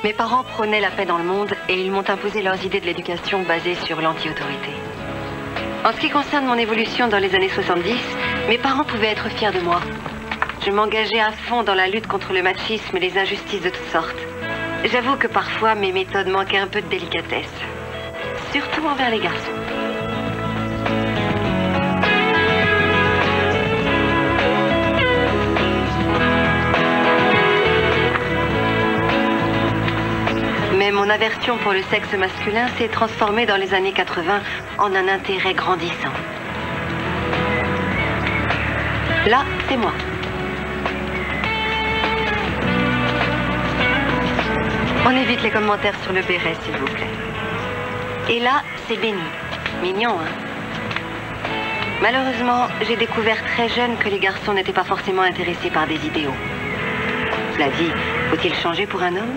Mes parents prônaient la paix dans le monde et ils m'ont imposé leurs idées de l'éducation basées sur l'anti-autorité. En ce qui concerne mon évolution dans les années 70, mes parents pouvaient être fiers de moi. Je m'engageais à fond dans la lutte contre le machisme et les injustices de toutes sortes. J'avoue que parfois mes méthodes manquaient un peu de délicatesse, surtout envers les garçons. Mais mon aversion pour le sexe masculin s'est transformée dans les années 80 en un intérêt grandissant. Là, c'est moi. On évite les commentaires sur le béret, s'il vous plaît. Et là, c'est Benny. Mignon, hein? Malheureusement, j'ai découvert très jeune que les garçons n'étaient pas forcément intéressés par des idéaux. Cela dit, faut-il changer pour un homme?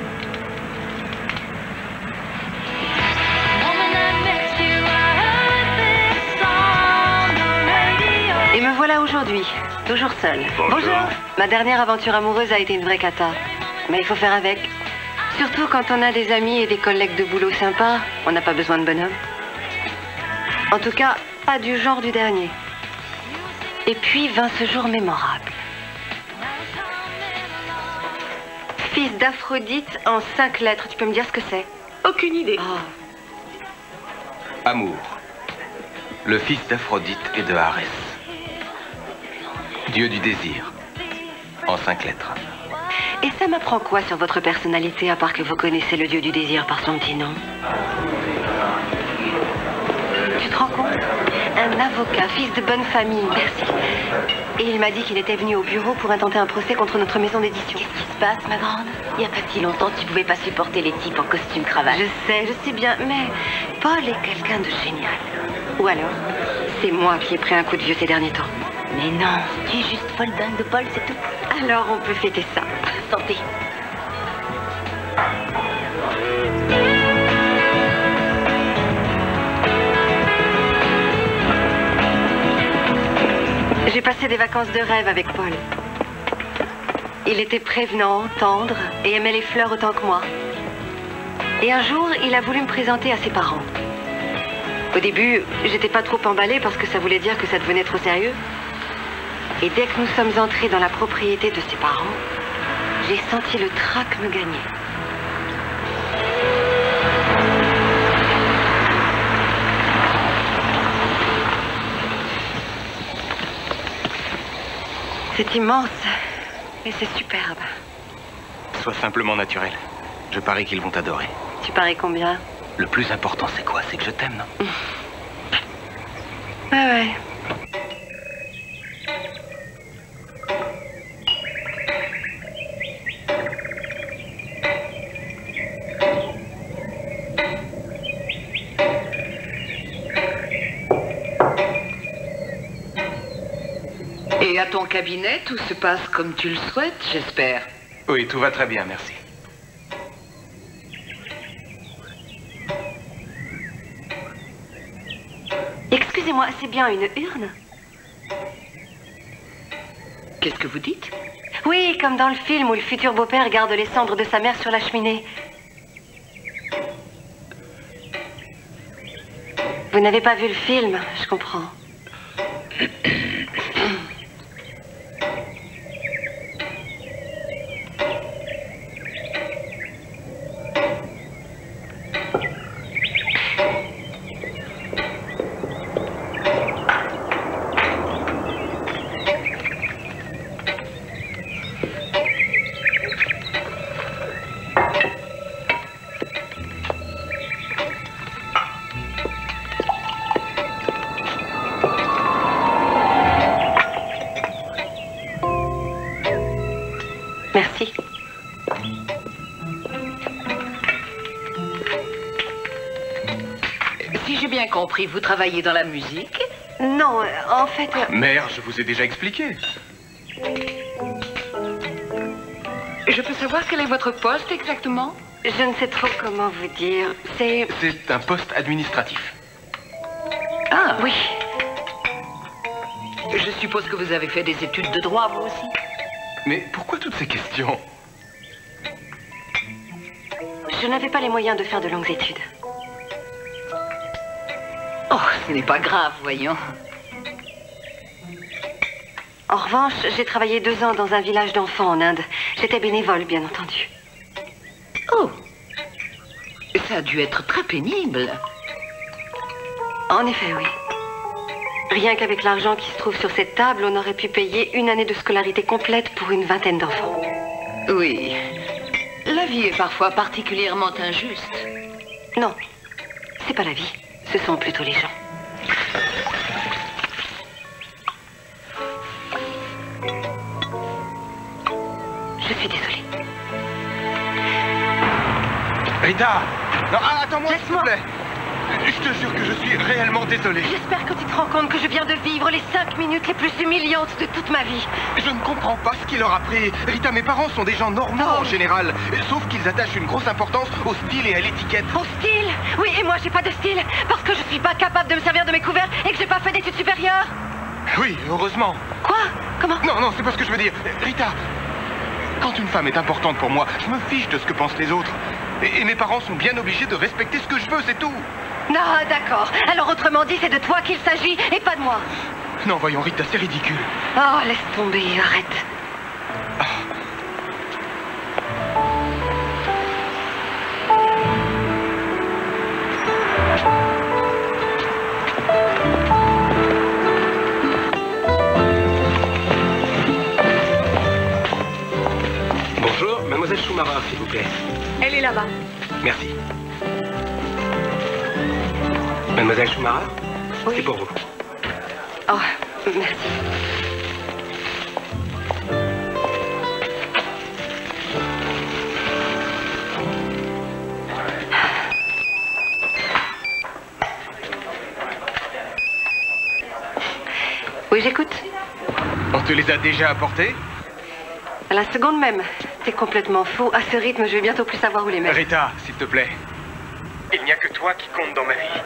Et me voilà aujourd'hui, toujours seule. Bonjour. Ma dernière aventure amoureuse a été une vraie cata. Mais il faut faire avec. Surtout quand on a des amis et des collègues de boulot sympas, on n'a pas besoin de bonhomme. En tout cas, pas du genre du dernier. Et puis vint ce jour mémorable. Fils d'Aphrodite en 5 lettres, tu peux me dire ce que c'est? Aucune idée. Oh. Amour. Le fils d'Aphrodite et de Arès. Dieu du désir. En 5 lettres. Et ça m'apprend quoi sur votre personnalité, à part que vous connaissez le dieu du désir par son petit nom? Tu te rends compte? Un avocat, fils de bonne famille, merci. Et il m'a dit qu'il était venu au bureau pour intenter un procès contre notre maison d'édition. Qu'est-ce qui se passe, ma grande? Il n'y a pas si longtemps, tu pouvais pas supporter les types en costume cravate. Je sais bien, mais Paul est quelqu'un de génial. Ou alors, c'est moi qui ai pris un coup de vieux ces derniers temps. Mais non, tu es juste folle dingue de Paul, c'est tout. Alors on peut fêter ça. Santé. J'ai passé des vacances de rêve avec Paul. Il était prévenant, tendre et aimait les fleurs autant que moi. Et un jour, il a voulu me présenter à ses parents. Au début, j'étais pas trop emballée parce que ça voulait dire que ça devenait trop sérieux. Et dès que nous sommes entrés dans la propriété de ses parents, j'ai senti le trac me gagner. C'est immense et c'est superbe. Sois simplement naturel. Je parie qu'ils vont t'adorer. Tu paries combien? Le plus important, c'est quoi? C'est que je t'aime, non? Ah ouais. Et à ton cabinet, tout se passe comme tu le souhaites, j'espère. Oui, tout va très bien, merci. Excusez-moi, c'est bien une urne? Qu'est-ce que vous dites? Oui, comme dans le film où le futur beau-père garde les cendres de sa mère sur la cheminée. Vous n'avez pas vu le film, je comprends. Merci. Si j'ai bien compris, vous travaillez dans la musique? Non, en fait... Mère, je vous ai déjà expliqué. Je peux savoir quel est votre poste exactement? Je ne sais trop comment vous dire. C'est... C'est un poste administratif. Ah, Oui. je suppose que vous avez fait des études de droit, vous aussi? Mais pourquoi toutes ces questions? Je n'avais pas les moyens de faire de longues études. Oh, ce n'est pas grave, voyons. En revanche, j'ai travaillé 2 ans dans un village d'enfants en Inde. J'étais bénévole, bien entendu. Oh, ça a dû être très pénible. En effet, oui. Rien qu'avec l'argent qui se trouve sur cette table, on aurait pu payer 1 année de scolarité complète pour une 20aine d'enfants. Oui, la vie est parfois particulièrement injuste. Non, c'est pas la vie. Ce sont plutôt les gens. Je suis désolée. Rita! Non, attends-moi, s'il te Laisse-moi. plaît. Je te jure que je suis réellement désolé. J'espère que tu te rends compte que je viens de vivre les 5 minutes les plus humiliantes de toute ma vie. Je ne comprends pas ce qui leur a pris. Rita, mes parents sont des gens normaux en général. Sauf qu'ils attachent une grosse importance au style et à l'étiquette. Au style? Oui, et moi j'ai pas de style. Parce que je suis pas capable de me servir de mes couverts et que j'ai pas fait d'études supérieures. Oui, heureusement. Quoi? Comment? Non, c'est pas ce que je veux dire. Rita, quand une femme est importante pour moi, je me fiche de ce que pensent les autres. Et mes parents sont bien obligés de respecter ce que je veux, c'est tout. Non, d'accord. Alors autrement dit, c'est de toi qu'il s'agit et pas de moi. Non, voyons, Rita, c'est ridicule. Oh, laisse tomber, arrête. Bonjour, mademoiselle Schumacher, s'il vous plaît. Elle est là-bas. Merci. Mademoiselle Schumacher, Oui. c'est pour vous. Oh, merci. Oui, j'écoute. On te les a déjà apportés? À la seconde même. T'es complètement fou. À ce rythme, je vais bientôt plus savoir où les mettre. Rita, s'il te plaît. Il n'y a que toi qui compte dans ma vie.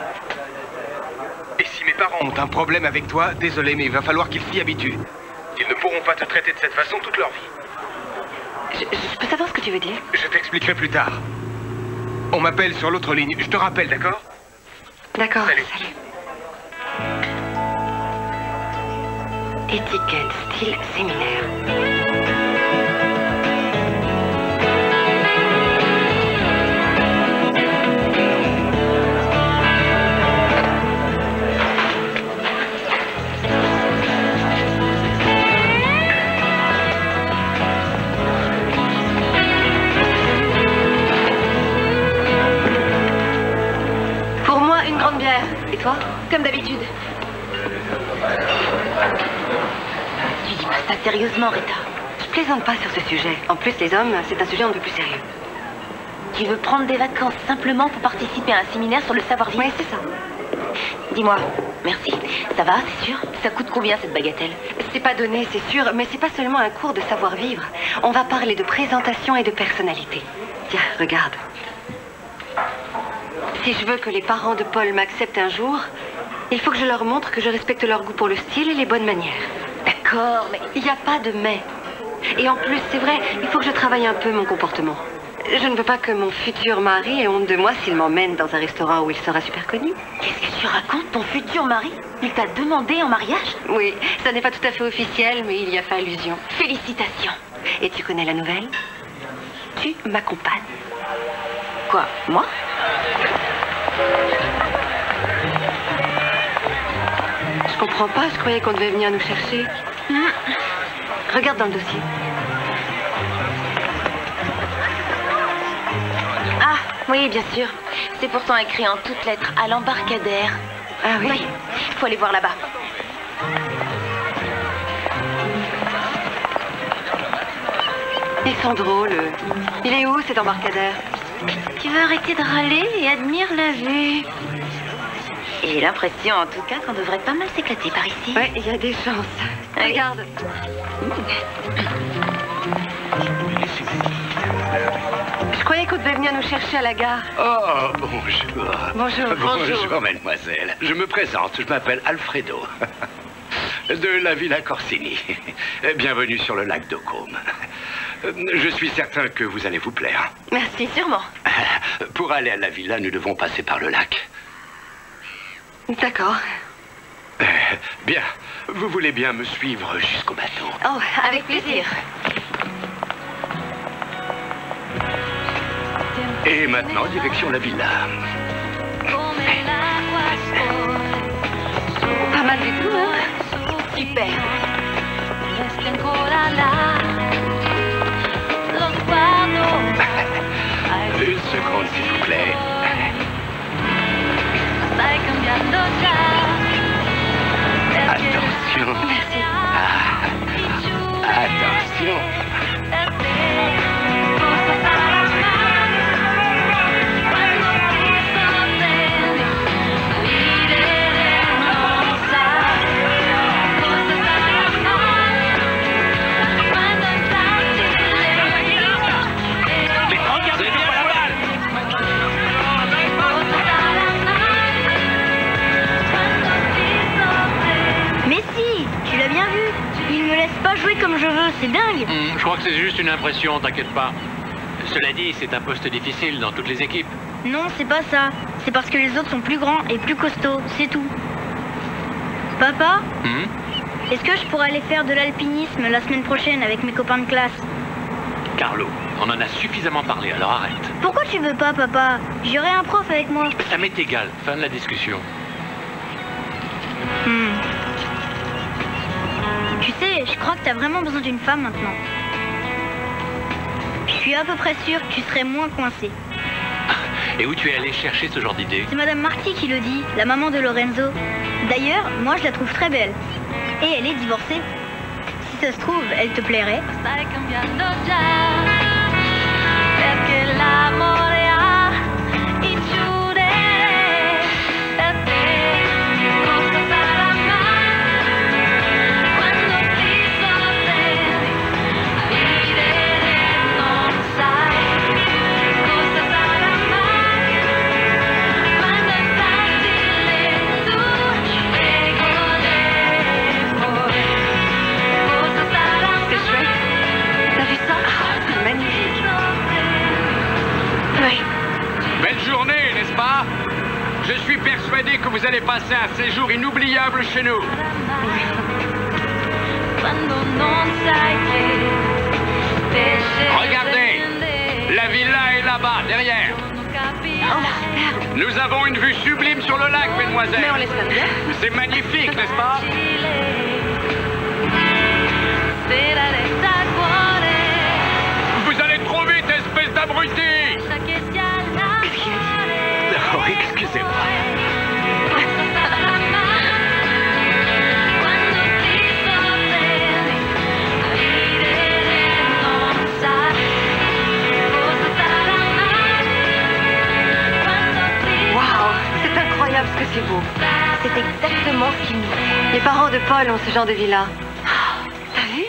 Et si mes parents ont un problème avec toi, désolé, mais il va falloir qu'ils s'y habituent. Ils ne pourront pas te traiter de cette façon toute leur vie. Je peux savoir ce que tu veux dire? Je t'expliquerai plus tard. On m'appelle sur l'autre ligne. Je te rappelle, d'accord? D'accord, Salut. salut. Étiquette, style, séminaire. Pour moi, une grande bière. Et toi? Comme d'habitude. Tu dis pas ça sérieusement, Rita. Je plaisante pas sur ce sujet. En plus, les hommes, c'est un sujet un peu plus sérieux. Tu veux prendre des vacances simplement pour participer à un séminaire sur le savoir-vivre? Oui, c'est ça. Dis-moi, merci. Ça va, c'est sûr? Ça coûte combien cette bagatelle? C'est pas donné, c'est sûr, mais c'est pas seulement un cours de savoir-vivre. On va parler de présentation et de personnalité. Tiens, regarde. Si je veux que les parents de Paul m'acceptent un jour, il faut que je leur montre que je respecte leur goût pour le style et les bonnes manières. D'accord, mais Il n'y a pas de mais. Et en plus, c'est vrai, il faut que je travaille un peu mon comportement. Je ne veux pas que mon futur mari ait honte de moi s'il m'emmène dans un restaurant où il sera super connu. qu'est-ce que tu racontes? Ton futur mari? Il t'a demandé en mariage? Oui, ça n'est pas tout à fait officiel, mais il y a fait allusion. Félicitations. Et tu connais la nouvelle? Tu m'accompagnes. Quoi, moi? Je comprends pas, je croyais qu'on devait venir nous chercher. Regarde dans le dossier. Ah, oui, bien sûr. C'est pourtant écrit en toutes lettres à l'embarcadère. Ah oui? Oui, faut aller voir là-bas. Ils sont drôles. Il est où cet embarcadère? Tu veux arrêter de râler et admire la vue? J'ai l'impression, en tout cas, qu'on devrait pas mal s'éclater par ici. Ouais, il y a des chances. Oui. Regarde. Je croyais qu'on devait venir nous chercher à la gare. Oh, bonjour. Bonjour. Bonjour, mademoiselle. Je me présente, je m'appelle Alfredo. De la Villa Corsini. Bienvenue sur le lac de Côme. Je suis certain que vous allez vous plaire. Merci, sûrement. Pour aller à la villa, nous devons passer par le lac. D'accord. Bien, vous voulez bien me suivre jusqu'au bateau? Oh, avec plaisir. Et maintenant, direction la villa. Pas mal du tout, hein? Super. Une seconde, s'il vous plaît. Attention. Merci. Attention. Comme je veux, c'est dingue. Je crois que c'est juste une impression, t'inquiète pas. Cela dit, c'est un poste difficile dans toutes les équipes. Non, c'est pas ça. C'est parce que les autres sont plus grands et plus costauds, c'est tout. Papa, est-ce que je pourrais aller faire de l'alpinisme la semaine prochaine avec mes copains de classe? Carlo, on en a suffisamment parlé, alors arrête. Pourquoi tu veux pas, papa? J'aurai un prof avec moi. Ça m'est égal, fin de la discussion. Tu sais, je crois que t'as vraiment besoin d'une femme maintenant. Je suis à peu près sûre que tu serais moins coincé. Et où tu es allé chercher ce genre d'idée? C'est Madame Marty qui le dit, la maman de Lorenzo. D'ailleurs, moi je la trouve très belle. Et elle est divorcée. Si ça se trouve, elle te plairait. Je suis persuadé que vous allez passer un séjour inoubliable chez nous. Regardez, la villa est là-bas, derrière. Oh, nous avons une vue sublime sur le lac, mesdemoiselles. Mais on l'espère bien. C'est magnifique, n'est-ce pas? Vous allez trop vite, espèce d'abruti! Oh, excusez-moi. Waouh, c'est incroyable ce que c'est beau. C'est exactement ce qu'il nous faut. Les parents de Paul ont ce genre de villa. T'as vu?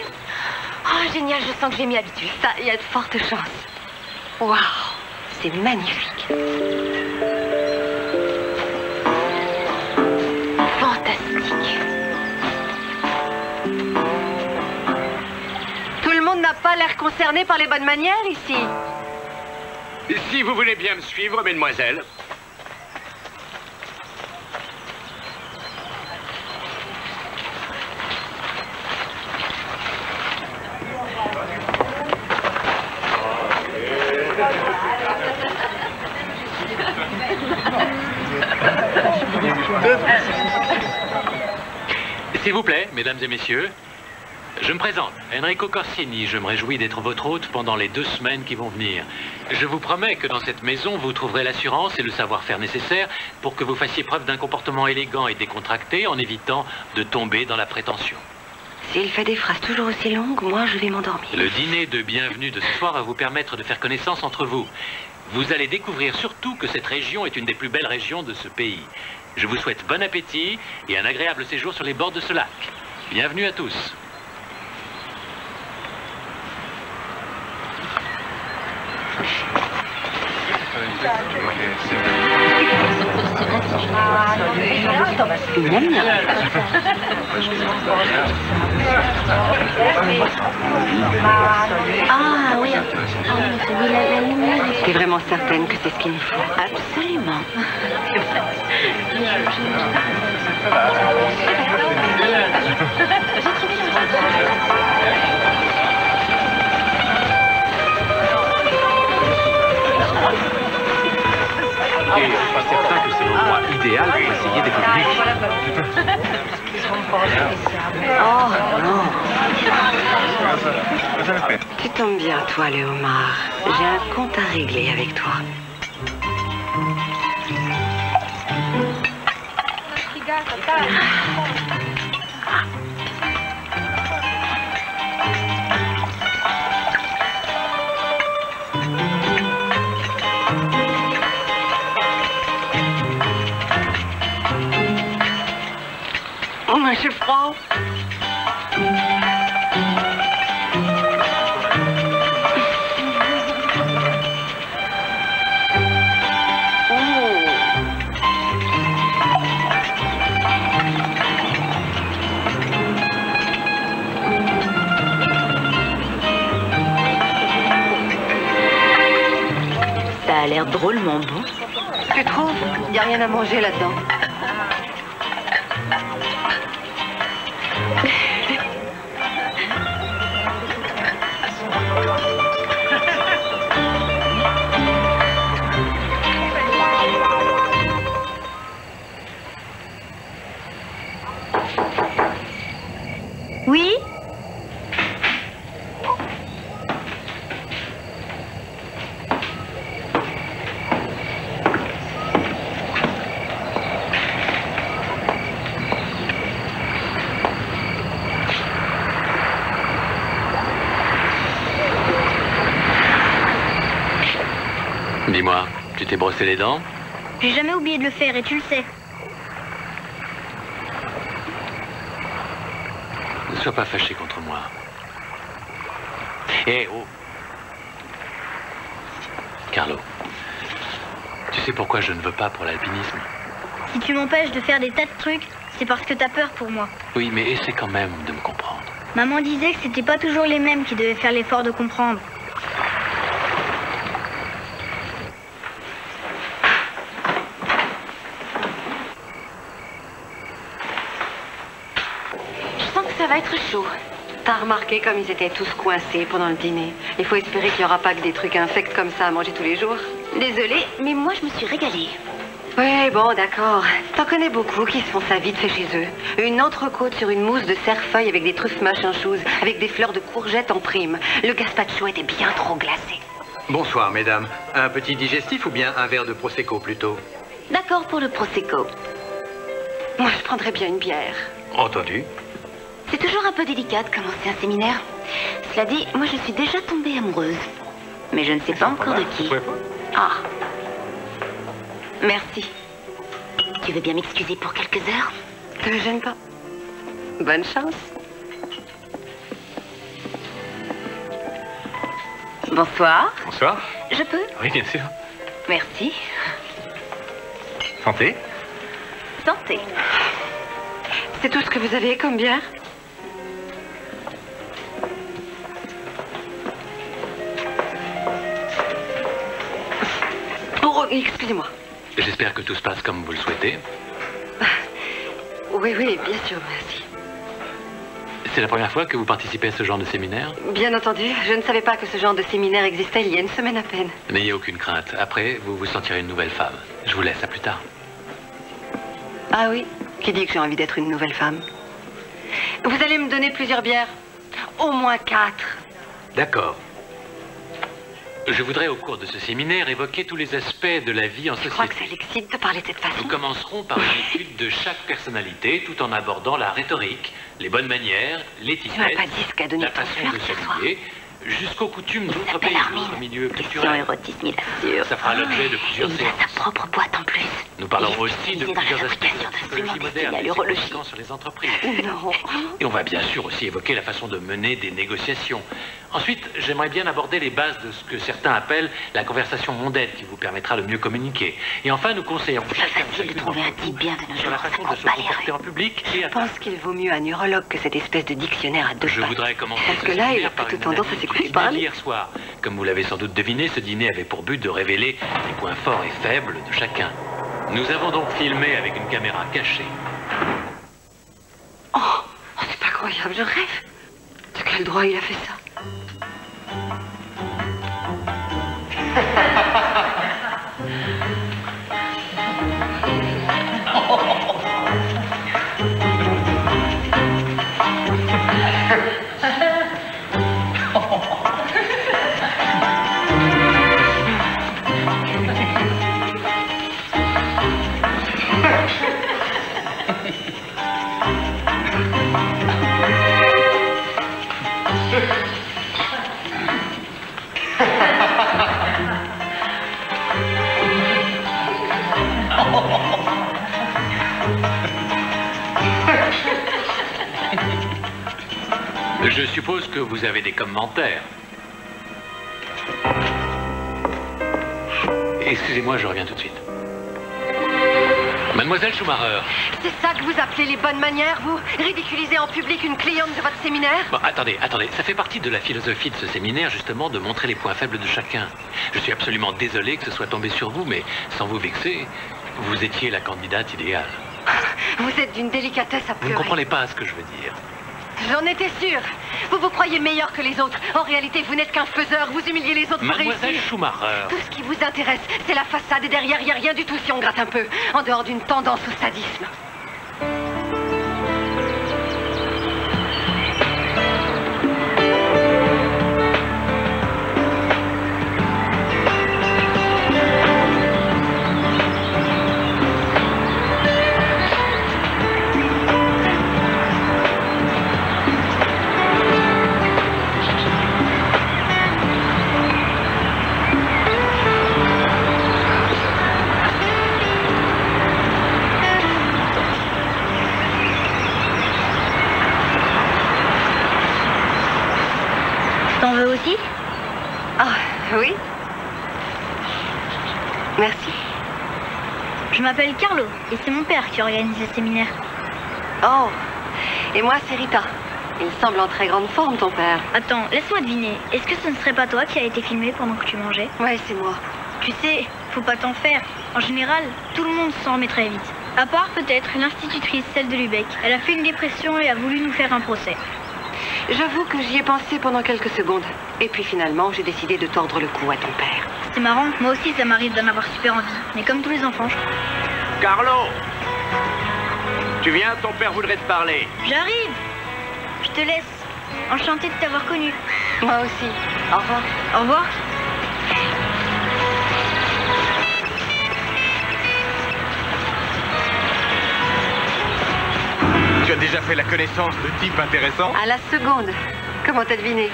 Oh, génial, je sens que j'ai m'y habituer. Ça, il y a de fortes chances. Waouh, c'est magnifique. Fantastique. Tout le monde n'a pas l'air concerné par les bonnes manières ici. Si vous voulez bien me suivre, mesdemoiselles. S'il vous plaît, mesdames et messieurs, je me présente, Enrico Corsini. Je me réjouis d'être votre hôte pendant les 2 semaines qui vont venir. Je vous promets que dans cette maison, vous trouverez l'assurance et le savoir-faire nécessaire pour que vous fassiez preuve d'un comportement élégant et décontracté en évitant de tomber dans la prétention. S'il fait des phrases toujours aussi longues, moi je vais m'endormir. Le dîner de bienvenue de ce soir va vous permettre de faire connaissance entre vous. Vous allez découvrir surtout que cette région est une des plus belles régions de ce pays. Je vous souhaite bon appétit et un agréable séjour sur les bords de ce lac. Bienvenue à tous. Ah oui, la lumière. T'es vraiment certaine que c'est ce qu'il nous faut? Absolument. Et je suis pas certain que c'est l'endroit idéal pour essayer d'évoluer. Oh non. Tu tombes bien, toi, le homard. J'ai un compte à régler avec toi. Oh, mais j'ai froid. Ça a l'air drôlement bon. Tu trouves? Y a rien à manger là-dedans. Oui? Dis-moi, tu t'es brossé les dents? J'ai jamais oublié de le faire et tu le sais. Ne sois pas fâché contre moi. Eh oh! Carlo, tu sais pourquoi je ne veux pas pour l'alpinisme? Si tu m'empêches de faire des tas de trucs, c'est parce que t'as peur pour moi. Oui, mais essaie quand même de me comprendre. Maman disait que c'était pas toujours les mêmes qui devaient faire l'effort de comprendre. Ça va être chaud. T'as remarqué comme ils étaient tous coincés pendant le dîner? Il faut espérer qu'il n'y aura pas que des trucs infects comme ça à manger tous les jours. Désolée, mais moi je me suis régalée. Oui, bon, d'accord. T'en connais beaucoup qui se font ça vite fait chez eux. Une entrecôte sur une mousse de cerfeuil avec des truffes machin chose, avec des fleurs de courgettes en prime. Le gazpacho était bien trop glacé. Bonsoir, mesdames. Un petit digestif ou bien un verre de Prosecco plutôt? D'accord pour le Prosecco. Moi, je prendrais bien une bière. Entendu. C'est toujours un peu délicat de commencer un séminaire. Cela dit, moi je suis déjà tombée amoureuse. Mais je ne sais pas encore de qui. Ah. Merci. Tu veux bien m'excuser pour quelques heures? Te gêne pas. Bonne chance. Bonsoir. Bonsoir. Je peux? Oui, bien sûr. Merci. Santé. Santé. C'est tout ce que vous avez comme bière? Oh, excusez-moi. J'espère que tout se passe comme vous le souhaitez. Oui, oui, bien sûr, merci. C'est la première fois que vous participez à ce genre de séminaire? Bien entendu, je ne savais pas que ce genre de séminaire existait il y a une semaine à peine. N'ayez aucune crainte. Après, vous vous sentirez une nouvelle femme. Je vous laisse, à plus tard. Ah oui? Qui dit que j'ai envie d'être une nouvelle femme? Vous allez me donner plusieurs bières? Au moins 4. D'accord. Je voudrais, au cours de ce séminaire, évoquer tous les aspects de la vie en société. Je crois que ça l'excite de parler de cette façon. Nous commencerons par une étude de chaque personnalité, tout en abordant la rhétorique, les bonnes manières, l'étiquette, Tu m'as pas dit ce qu'a donné la ton façon frère de ce soir. s'habiller, jusqu'aux coutumes d'autres pays, d'autres milieux Question culturels. érotisme, il assure. Ça fera l'objet de plusieurs Et il a séances. sa propre boîte en plus. Nous parlerons Il est aussi de spécialisé dans la plusieurs aspects de fabrication la psychologie d'instruments moderne destinés à et ses l'urologie. conséquences sur les entreprises. Non. Et on va bien sûr aussi évoquer la façon de mener des négociations. Ensuite, j'aimerais bien aborder les bases de ce que certains appellent la conversation mondaine qui vous permettra de mieux communiquer. Et enfin, nous conseillerons C'est pas facile de trouver un type bien de nos sur la jours. façon Ça de se court pas les comporter rues. en public et Je à pense qu'il vaut mieux un urologue que cette espèce de dictionnaire à deux Je pattes. voudrais commencer Parce ce que là, il a séminaire par plutôt une tendance à analyse s'écouter du parler. dîner hier soir. Comme vous l'avez sans doute deviné, ce dîner avait pour but de révéler les points forts et faibles de chacun. Nous avons donc filmé avec une caméra cachée. Oh, c'est pas croyable, je rêve. De quel droit il a fait ça? Je suppose que vous avez des commentaires. Excusez-moi, je reviens tout de suite. Mademoiselle Schumacher. C'est ça que vous appelez les bonnes manières, vous? Ridiculiser en public une cliente de votre séminaire? Bon, attendez, ça fait partie de la philosophie de ce séminaire, justement, de montrer les points faibles de chacun. Je suis absolument désolé que ce soit tombé sur vous, mais sans vous vexer, vous étiez la candidate idéale. Vous êtes d'une délicatesse à Vous pleurer. ne comprenez pas ce que je veux dire. J'en étais sûre. Vous vous croyez meilleur que les autres. En réalité, vous n'êtes qu'un faiseur. Vous humiliez les autres pour Mademoiselle réussir. Schumacher. Tout ce qui vous intéresse, c'est la façade et derrière, il n'y a rien du tout si on gratte un peu. En dehors d'une tendance au sadisme. T'en veux aussi? Ah, oui. Merci. Je m'appelle Carlo et c'est mon père qui organise le séminaire. Oh, et moi, c'est Rita. Il semble en très grande forme, ton père. Attends, laisse-moi deviner. Est-ce que ce ne serait pas toi qui a été filmé pendant que tu mangeais? Ouais, c'est moi. Tu sais, faut pas t'en faire. En général, tout le monde s'en remet très vite. À part peut-être l'institutrice, celle de Lubeck. Elle a fait une dépression et a voulu nous faire un procès. J'avoue que j'y ai pensé pendant quelques secondes. Et puis finalement, j'ai décidé de tordre le cou à ton père. C'est marrant, moi aussi ça m'arrive d'en avoir super envie. Mais comme tous les enfants, je crois. Carlo! Tu viens, ton père voudrait te parler. J'arrive! Je te laisse. Enchantée de t'avoir connu. Moi aussi. Au revoir. Au revoir. Tu as déjà fait la connaissance de types intéressants? À la seconde. Comment t'as deviné?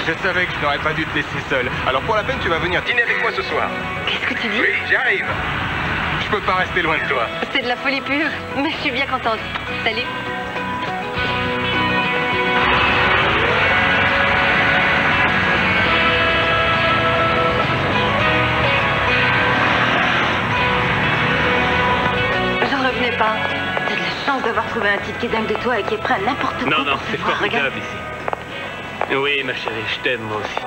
Je savais que je n'aurais pas dû te laisser seul. Alors pour la peine, tu vas venir dîner avec moi ce soir. Qu'est-ce que tu dis? Oui, j'arrive. Je peux pas rester loin de toi. C'est de la folie pure. Mais je suis bien contente. Salut. J'en revenais pas. T'as de la chance d'avoir trouvé un type qui est dingue de toi et qui est prêt à n'importe quoi. Non, non, pour te c'est voir. Regarde. formidable ici. Oui, ma chérie, je t'aime moi aussi.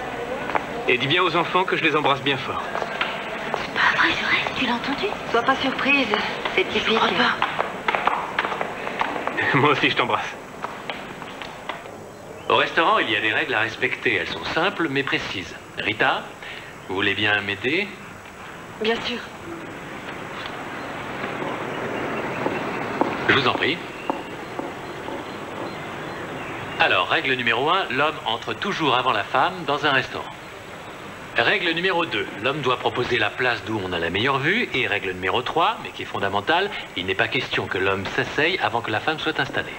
Et dis bien aux enfants que je les embrasse bien fort. Pas vrai, je rêve, tu l'as entendu? Sois pas surprise. C'est typique. crois pas. Moi aussi, je t'embrasse. Au restaurant, il y a des règles à respecter. Elles sont simples mais précises. Rita, vous voulez bien m'aider? Bien sûr. Je vous en prie. Alors, règle numéro 1, l'homme entre toujours avant la femme dans un restaurant. Règle numéro 2, l'homme doit proposer la place d'où on a la meilleure vue. Et règle numéro 3, mais qui est fondamentale, il n'est pas question que l'homme s'asseye avant que la femme soit installée.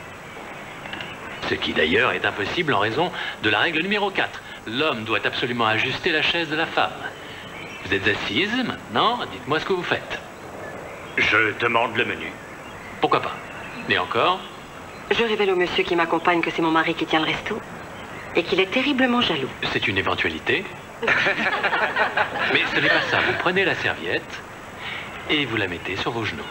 Ce qui d'ailleurs est impossible en raison de la règle numéro 4. L'homme doit absolument ajuster la chaise de la femme. Vous êtes assise maintenant, dites-moi ce que vous faites. Je demande le menu. Pourquoi pas? Et encore? Je révèle au monsieur qui m'accompagne que c'est mon mari qui tient le resto et qu'il est terriblement jaloux. C'est une éventualité. Mais ce n'est pas ça. Vous prenez la serviette et vous la mettez sur vos genoux.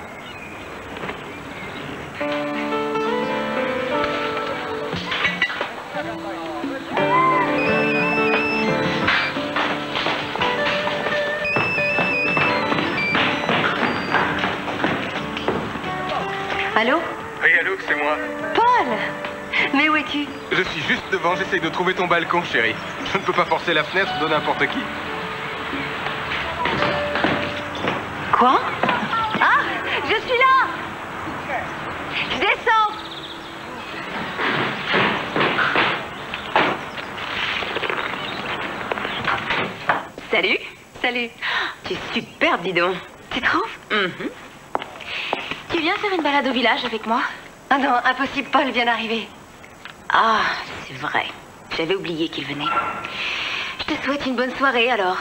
Allô? Oui, allô, c'est moi. Paul! Mais où es-tu? Je suis juste devant, j'essaye de trouver ton balcon, chérie. Je ne peux pas forcer la fenêtre de n'importe qui. Quoi? Ah! Je suis là! Je descends! Salut. Salut. Tu es superbe, dis donc. Tu trouves? Tu viens faire une balade au village avec moi? Ah non, impossible, Paul vient d'arriver. Ah, c'est vrai. J'avais oublié qu'il venait. Je te souhaite une bonne soirée, alors.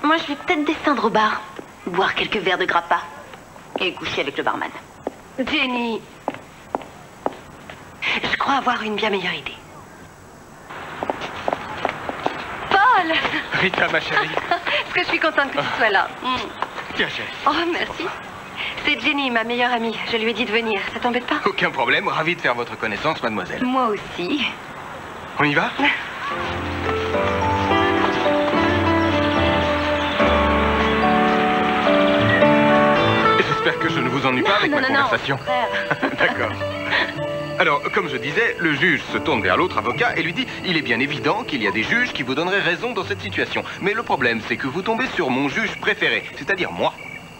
Moi, je vais peut-être descendre au bar, boire quelques verres de grappa et coucher avec le barman. Jenny, je crois avoir une bien meilleure idée. Paul! Rita, ma chérie. Est-ce que je suis contente que tu sois là? Tiens, chérie. Oh, merci. C'est Jenny, ma meilleure amie. Je lui ai dit de venir. Ça t'embête pas? Aucun problème, ravi de faire votre connaissance, mademoiselle. Moi aussi. On y va? J'espère que je ne vous ennuie pas avec ma conversation. D'accord. Alors, comme je disais, le juge se tourne vers l'autre avocat et lui dit « Il est bien évident qu'il y a des juges qui vous donneraient raison dans cette situation. Mais le problème, c'est que vous tombez sur mon juge préféré, c'est-à-dire moi.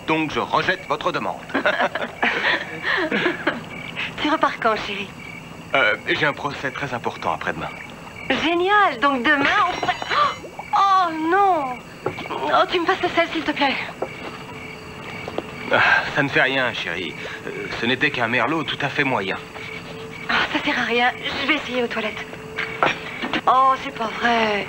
Donc, je rejette votre demande. » Tu repars quand, chérie? J'ai un procès très important après-demain. Génial. Donc demain, on fait... Oh, non. Oh, tu me passes le sel, s'il te plaît. Ah, ça ne fait rien, chérie. Ce n'était qu'un merlot tout à fait moyen. Oh, ça sert à rien. Je vais essayer aux toilettes. Oh, c'est pas vrai.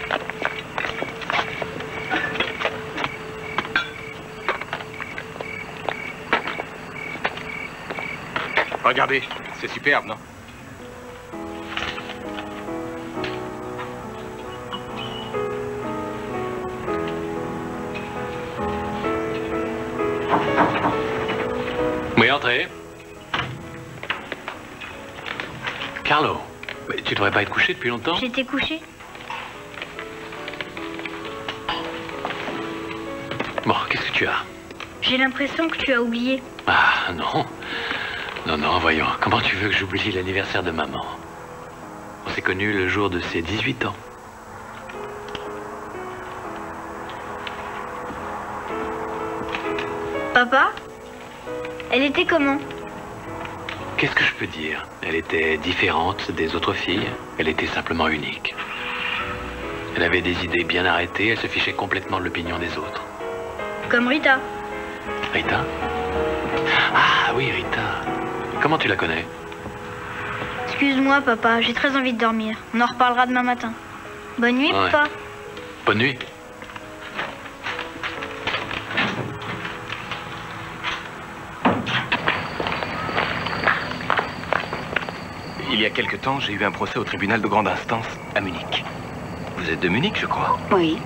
Regardez, c'est superbe, non? Oui, entrez. Carlo, mais tu devrais pas être couché depuis longtemps? J'étais couché. Bon, qu'est-ce que tu as? J'ai l'impression que tu as oublié. Ah, non. Non, voyons. Comment tu veux que j'oublie l'anniversaire de maman? On s'est connus le jour de ses 18 ans. Papa? Elle était comment? Qu'est-ce que je peux dire? Elle était différente des autres filles. Elle était simplement unique. Elle avait des idées bien arrêtées. Elle se fichait complètement de l'opinion des autres. Comme Rita. Rita? Ah oui, Rita. Comment tu la connais? Excuse-moi, papa, j'ai très envie de dormir. On en reparlera demain matin. Bonne nuit, Ouais. papa. Bonne nuit. Il y a quelque temps, j'ai eu un procès au tribunal de grande instance à Munich. Vous êtes de Munich, je crois? Oui.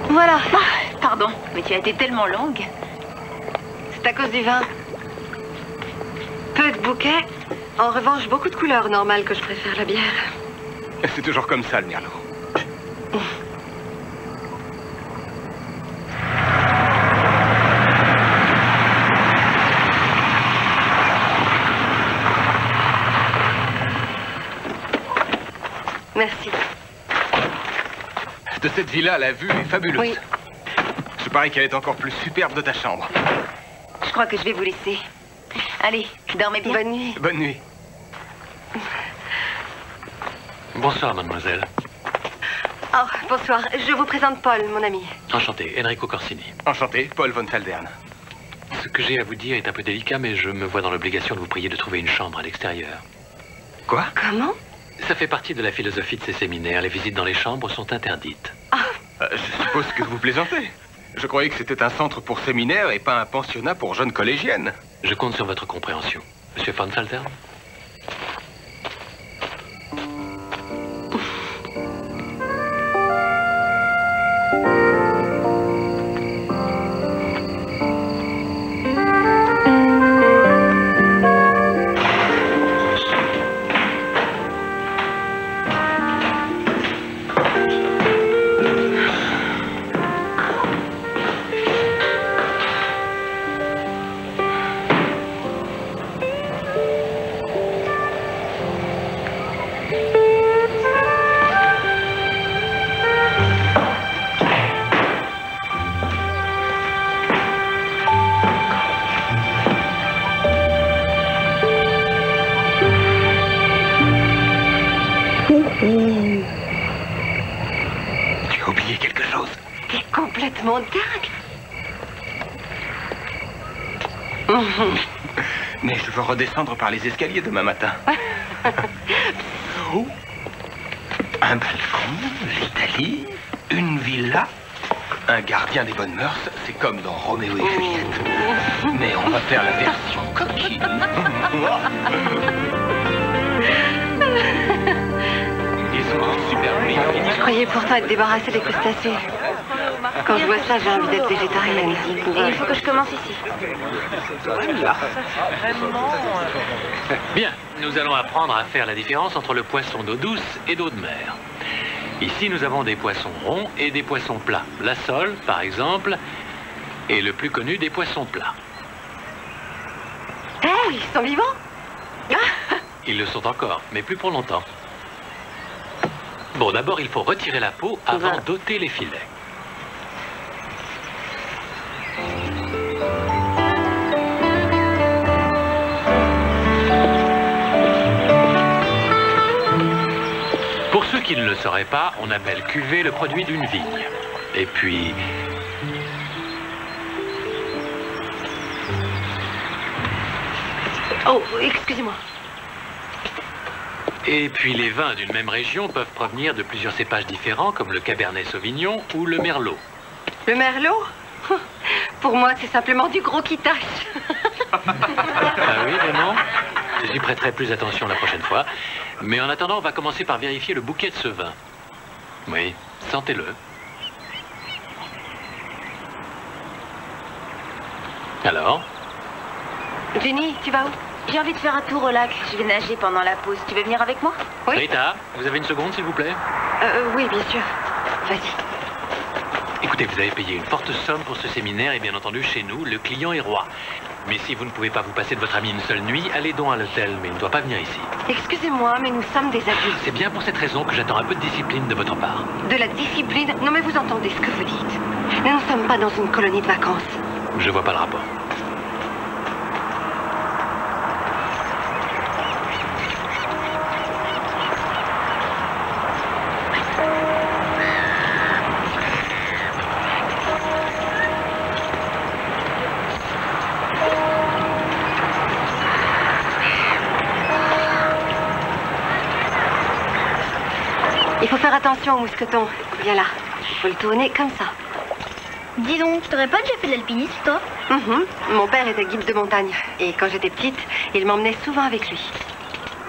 Voilà. Ah, pardon, mais tu as été tellement longue. C'est à cause du vin. Peu de bouquets. En revanche, beaucoup de couleurs. Normal que je préfère la bière. C'est toujours comme ça, le merlot. Merci. De cette villa, la vue est fabuleuse. Oui. Je parie qu'elle est encore plus superbe de ta chambre. Je crois que je vais vous laisser. Allez, dormez bien. Bonne nuit. Bonne nuit. Bonsoir, mademoiselle. Oh, bonsoir. Je vous présente Paul, mon ami. Enchanté, Enrico Corsini. Enchanté, Paul von Faldern. Ce que j'ai à vous dire est un peu délicat, mais je me vois dans l'obligation de vous prier de trouver une chambre à l'extérieur. Quoi? Comment? Ça fait partie de la philosophie de ces séminaires. Les visites dans les chambres sont interdites. Je suppose que vous plaisantez. Je croyais que c'était un centre pour séminaires et pas un pensionnat pour jeunes collégiennes. Je compte sur votre compréhension. Monsieur Van Saltern? Tu as oublié quelque chose? T'es complètement dingue. Mais je veux redescendre par les escaliers demain matin. Oh. Un balcon, l'Italie, une villa, un gardien des bonnes mœurs, c'est comme dans Roméo et Juliette. Mais on va faire la version coquine. Ils sont super mignons. Je croyais pourtant être débarrassée des crustacés. Quand je vois ça, j'ai envie d'être végétarienne. Et il faut que je commence ici. Bien, nous allons apprendre à faire la différence entre le poisson d'eau douce et d'eau de mer. Ici, nous avons des poissons ronds et des poissons plats. La sole, par exemple, est le plus connu des poissons plats. Hé, ils sont vivants? Ils le sont encore, mais plus pour longtemps. Bon, d'abord, il faut retirer la peau avant d'ôter les filets. Pour ceux qui ne le sauraient pas, on appelle cuvée le produit d'une vigne. Et puis... Oh, excusez-moi. Et puis les vins d'une même région peuvent provenir de plusieurs cépages différents, comme le Cabernet Sauvignon ou le Merlot. Le merlot? Pour moi, c'est simplement du gros qui tâche. Ah oui, vraiment? J'y prêterai plus attention la prochaine fois. Mais en attendant, on va commencer par vérifier le bouquet de ce vin. Oui, sentez-le. Alors? Jenny, tu vas où? J'ai envie de faire un tour au lac. Je vais nager pendant la pause. Tu veux venir avec moi? Oui. Rita, vous avez une seconde, s'il vous plaît? Oui, bien sûr. Vas-y. Écoutez, vous avez payé une forte somme pour ce séminaire et bien entendu, chez nous, le client est roi. Mais si vous ne pouvez pas vous passer de votre ami une seule nuit, allez donc à l'hôtel, mais il ne doit pas venir ici. Excusez-moi, mais nous sommes des adultes. C'est bien pour cette raison que j'attends un peu de discipline de votre part. De la discipline? Non, mais vous entendez ce que vous dites. Nous ne sommes pas dans une colonie de vacances. Je vois pas le rapport. Il faut faire attention au mousqueton. Viens là. Il faut le tourner comme ça. Dis donc, t'aurais pas déjà fait de l'alpinisme, toi? Mon père était guide de montagne. Et quand j'étais petite, il m'emmenait souvent avec lui.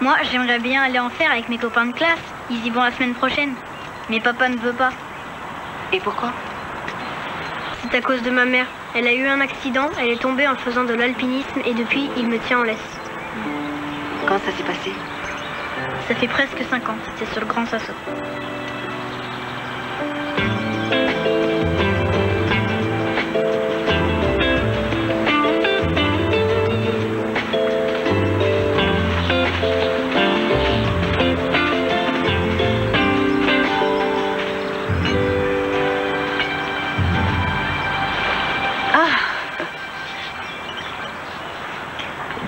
Moi, j'aimerais bien aller en faire avec mes copains de classe. Ils y vont la semaine prochaine. Mais papa ne veut pas. Et pourquoi? C'est à cause de ma mère. Elle a eu un accident, elle est tombée en faisant de l'alpinisme et depuis, il me tient en laisse. Quand ça s'est passé? Ça fait presque 5 ans. C'est sur le Grand Sasso.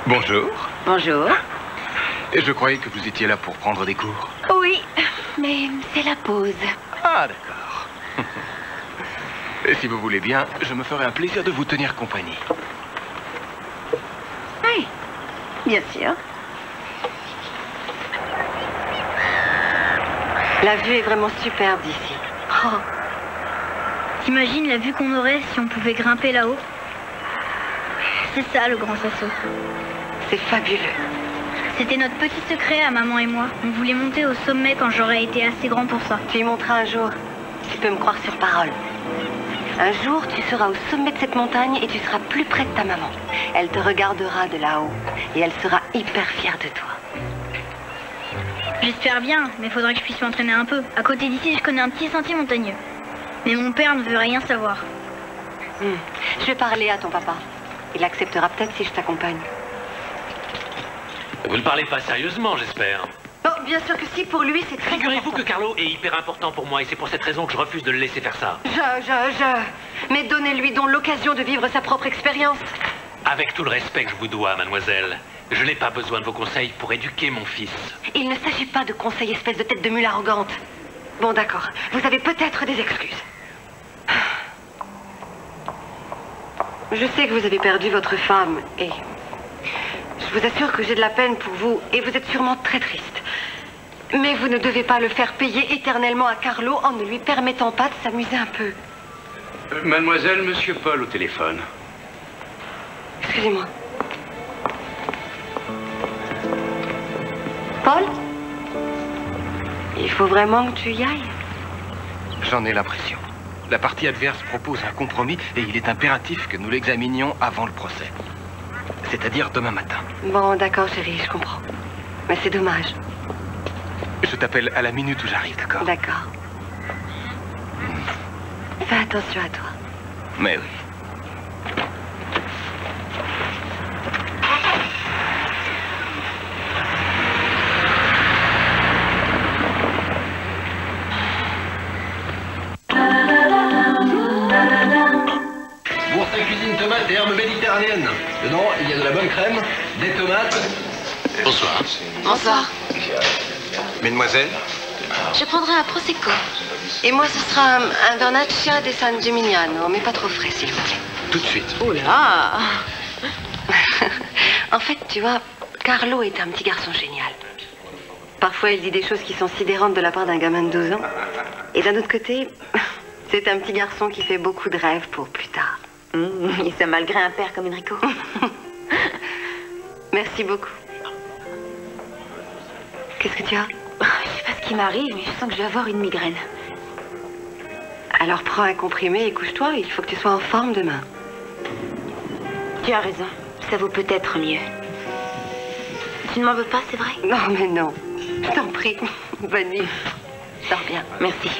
Bonjour. Bonjour. Et je croyais que vous étiez là pour prendre des cours. Oui, mais c'est la pause. Ah, d'accord. Et si vous voulez bien, je me ferai un plaisir de vous tenir compagnie. Bien sûr. La vue est vraiment superbe d'ici. Oh. T'imagines la vue qu'on aurait si on pouvait grimper là-haut? C'est ça le grand sasso. C'est fabuleux. C'était notre petit secret à maman et moi. On voulait monter au sommet quand j'aurais été assez grand pour ça. Tu y monteras un jour. Tu peux me croire sur parole. Un jour, tu seras au sommet de cette montagne et tu seras plus près de ta maman. Elle te regardera de là-haut et elle sera hyper fière de toi. J'espère bien, mais faudra que je puisse m'entraîner un peu. À côté d'ici, je connais un petit sentier montagneux. Mais mon père ne veut rien savoir. Je vais parler à ton papa. Il acceptera peut-être si je t'accompagne. Vous ne parlez pas sérieusement, j'espère. Oh, bien sûr que si, pour lui, c'est très Figurez-vous important. que Carlo est hyper important pour moi et c'est pour cette raison que je refuse de le laisser faire ça. Mais donnez-lui donc l'occasion de vivre sa propre expérience. Avec tout le respect que je vous dois, mademoiselle, je n'ai pas besoin de vos conseils pour éduquer mon fils. Il ne s'agit pas de conseil, espèce de tête de mule arrogante. Bon, d'accord. Vous avez peut-être des excuses. Je sais que vous avez perdu votre femme et... je vous assure que j'ai de la peine pour vous et vous êtes sûrement très triste. Mais vous ne devez pas le faire payer éternellement à Carlo en ne lui permettant pas de s'amuser un peu. Mademoiselle, monsieur Paul au téléphone. Excusez-moi. Paul? Il faut vraiment que tu y ailles? J'en ai l'impression. La partie adverse propose un compromis et il est impératif que nous l'examinions avant le procès. C'est-à-dire demain matin. Bon, d'accord, chérie, je comprends. Mais c'est dommage. Je t'appelle à la minute où j'arrive, d'accord? D'accord. Fais attention à toi. Mais oui. Boursin cuisine tomate et herbes méditerranéennes. Dedans, il y a de la bonne crème, des tomates. Bonsoir. Bonsoir. Mesdemoiselles? Je prendrai un prosecco. Et moi, ce sera un Vernaccia di San Gimignano, mais pas trop frais, s'il vous plaît. Tout de suite. Oh là. En fait, tu vois, Carlo est un petit garçon génial. Parfois, il dit des choses qui sont sidérantes de la part d'un gamin de 12 ans. Et d'un autre côté, c'est un petit garçon qui fait beaucoup de rêves pour plus tard. Et ça malgré un père comme Enrico. Merci beaucoup. Qu'est-ce que tu as? Je sais pas ce qui m'arrive, mais je sens que je vais avoir une migraine. Alors prends un comprimé et couche-toi. Il faut que tu sois en forme demain. Tu as raison. Ça vaut peut-être mieux. Tu ne m'en veux pas, c'est vrai? Non, mais non. Je t'en prie. Bonne nuit. Dors bien. Merci.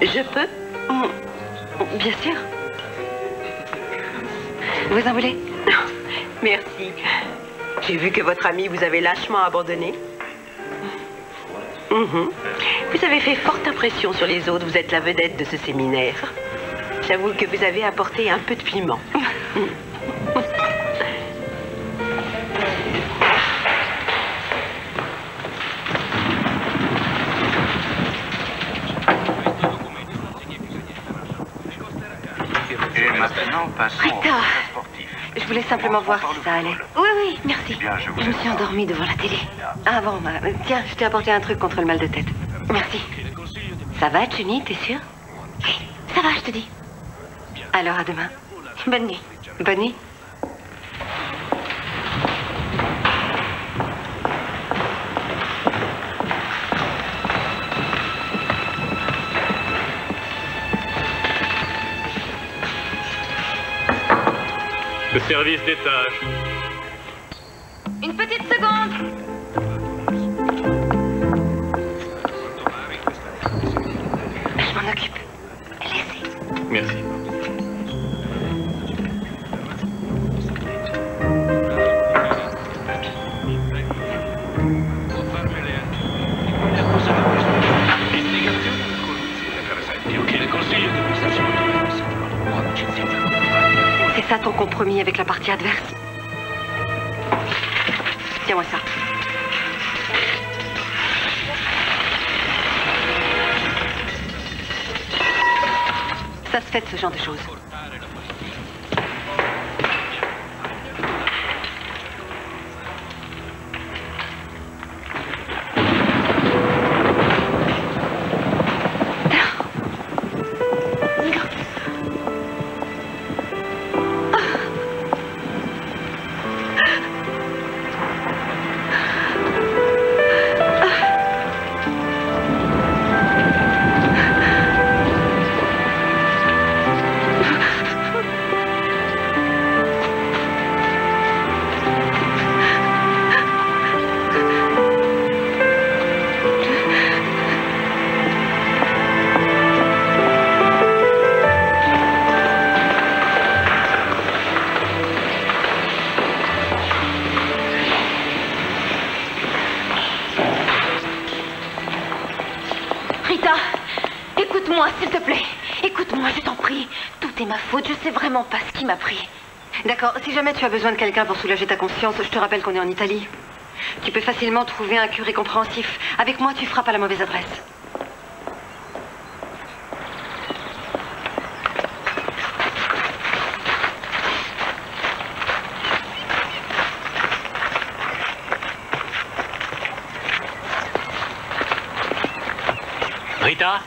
Je peux? Bien sûr. Vous en voulez? Merci. J'ai vu que votre ami vous avait lâchement abandonné. Vous avez fait forte impression sur les autres. Vous êtes la vedette de ce séminaire. J'avoue que vous avez apporté un peu de piment. Et maintenant, passons au Rita, sportif. je voulais simplement voir si ça allait. Oui, oui, merci. Bien, je vous Je me suis endormie devant la télé. Ah bon, bah, tiens, je t'ai apporté un truc contre le mal de tête. Merci. Ça va, Jenny, t'es sûre? Oui, ça va, je te dis. Alors à demain. Bonne nuit. Bonne nuit. Le service d'étage. Une petite seconde. Je m'en occupe. Laissez. Merci. C'est ça ton compromis avec la partie adverse? Tiens-moi ça. Ça se fait de ce genre de choses. s'il te plaît. Écoute-moi, je t'en prie. Tout est ma faute, je sais vraiment pas ce qui m'a pris. D'accord, si jamais tu as besoin de quelqu'un pour soulager ta conscience, je te rappelle qu'on est en Italie. Tu peux facilement trouver un curé compréhensif. Avec moi, tu frappes à la mauvaise adresse. Rita,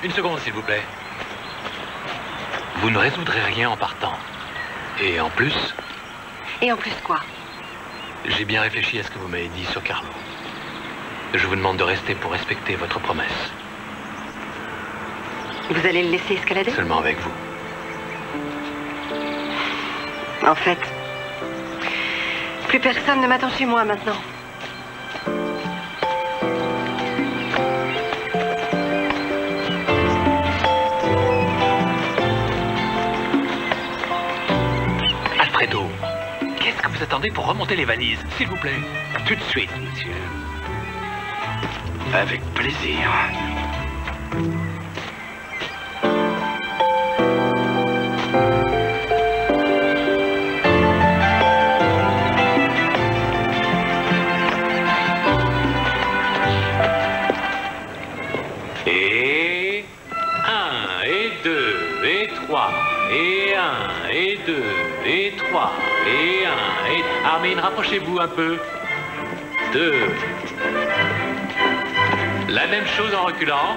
une seconde s'il vous plaît. Vous ne résoudrez rien en partant. Et en plus... Et en plus quoi? J'ai bien réfléchi à ce que vous m'avez dit sur Carlo. Je vous demande de rester pour respecter votre promesse. Vous allez le laisser escalader? Seulement avec vous. En fait, plus personne ne m'attend chez moi maintenant. Alfredo, qu'est-ce que vous attendez pour remonter les valises, s'il vous plaît? Tout de suite, monsieur. Avec plaisir. Et 1, et 2, et 3, et 1, et 2, et 3, et 1, et... Armin, rapprochez-vous un peu. 2. La même chose en reculant.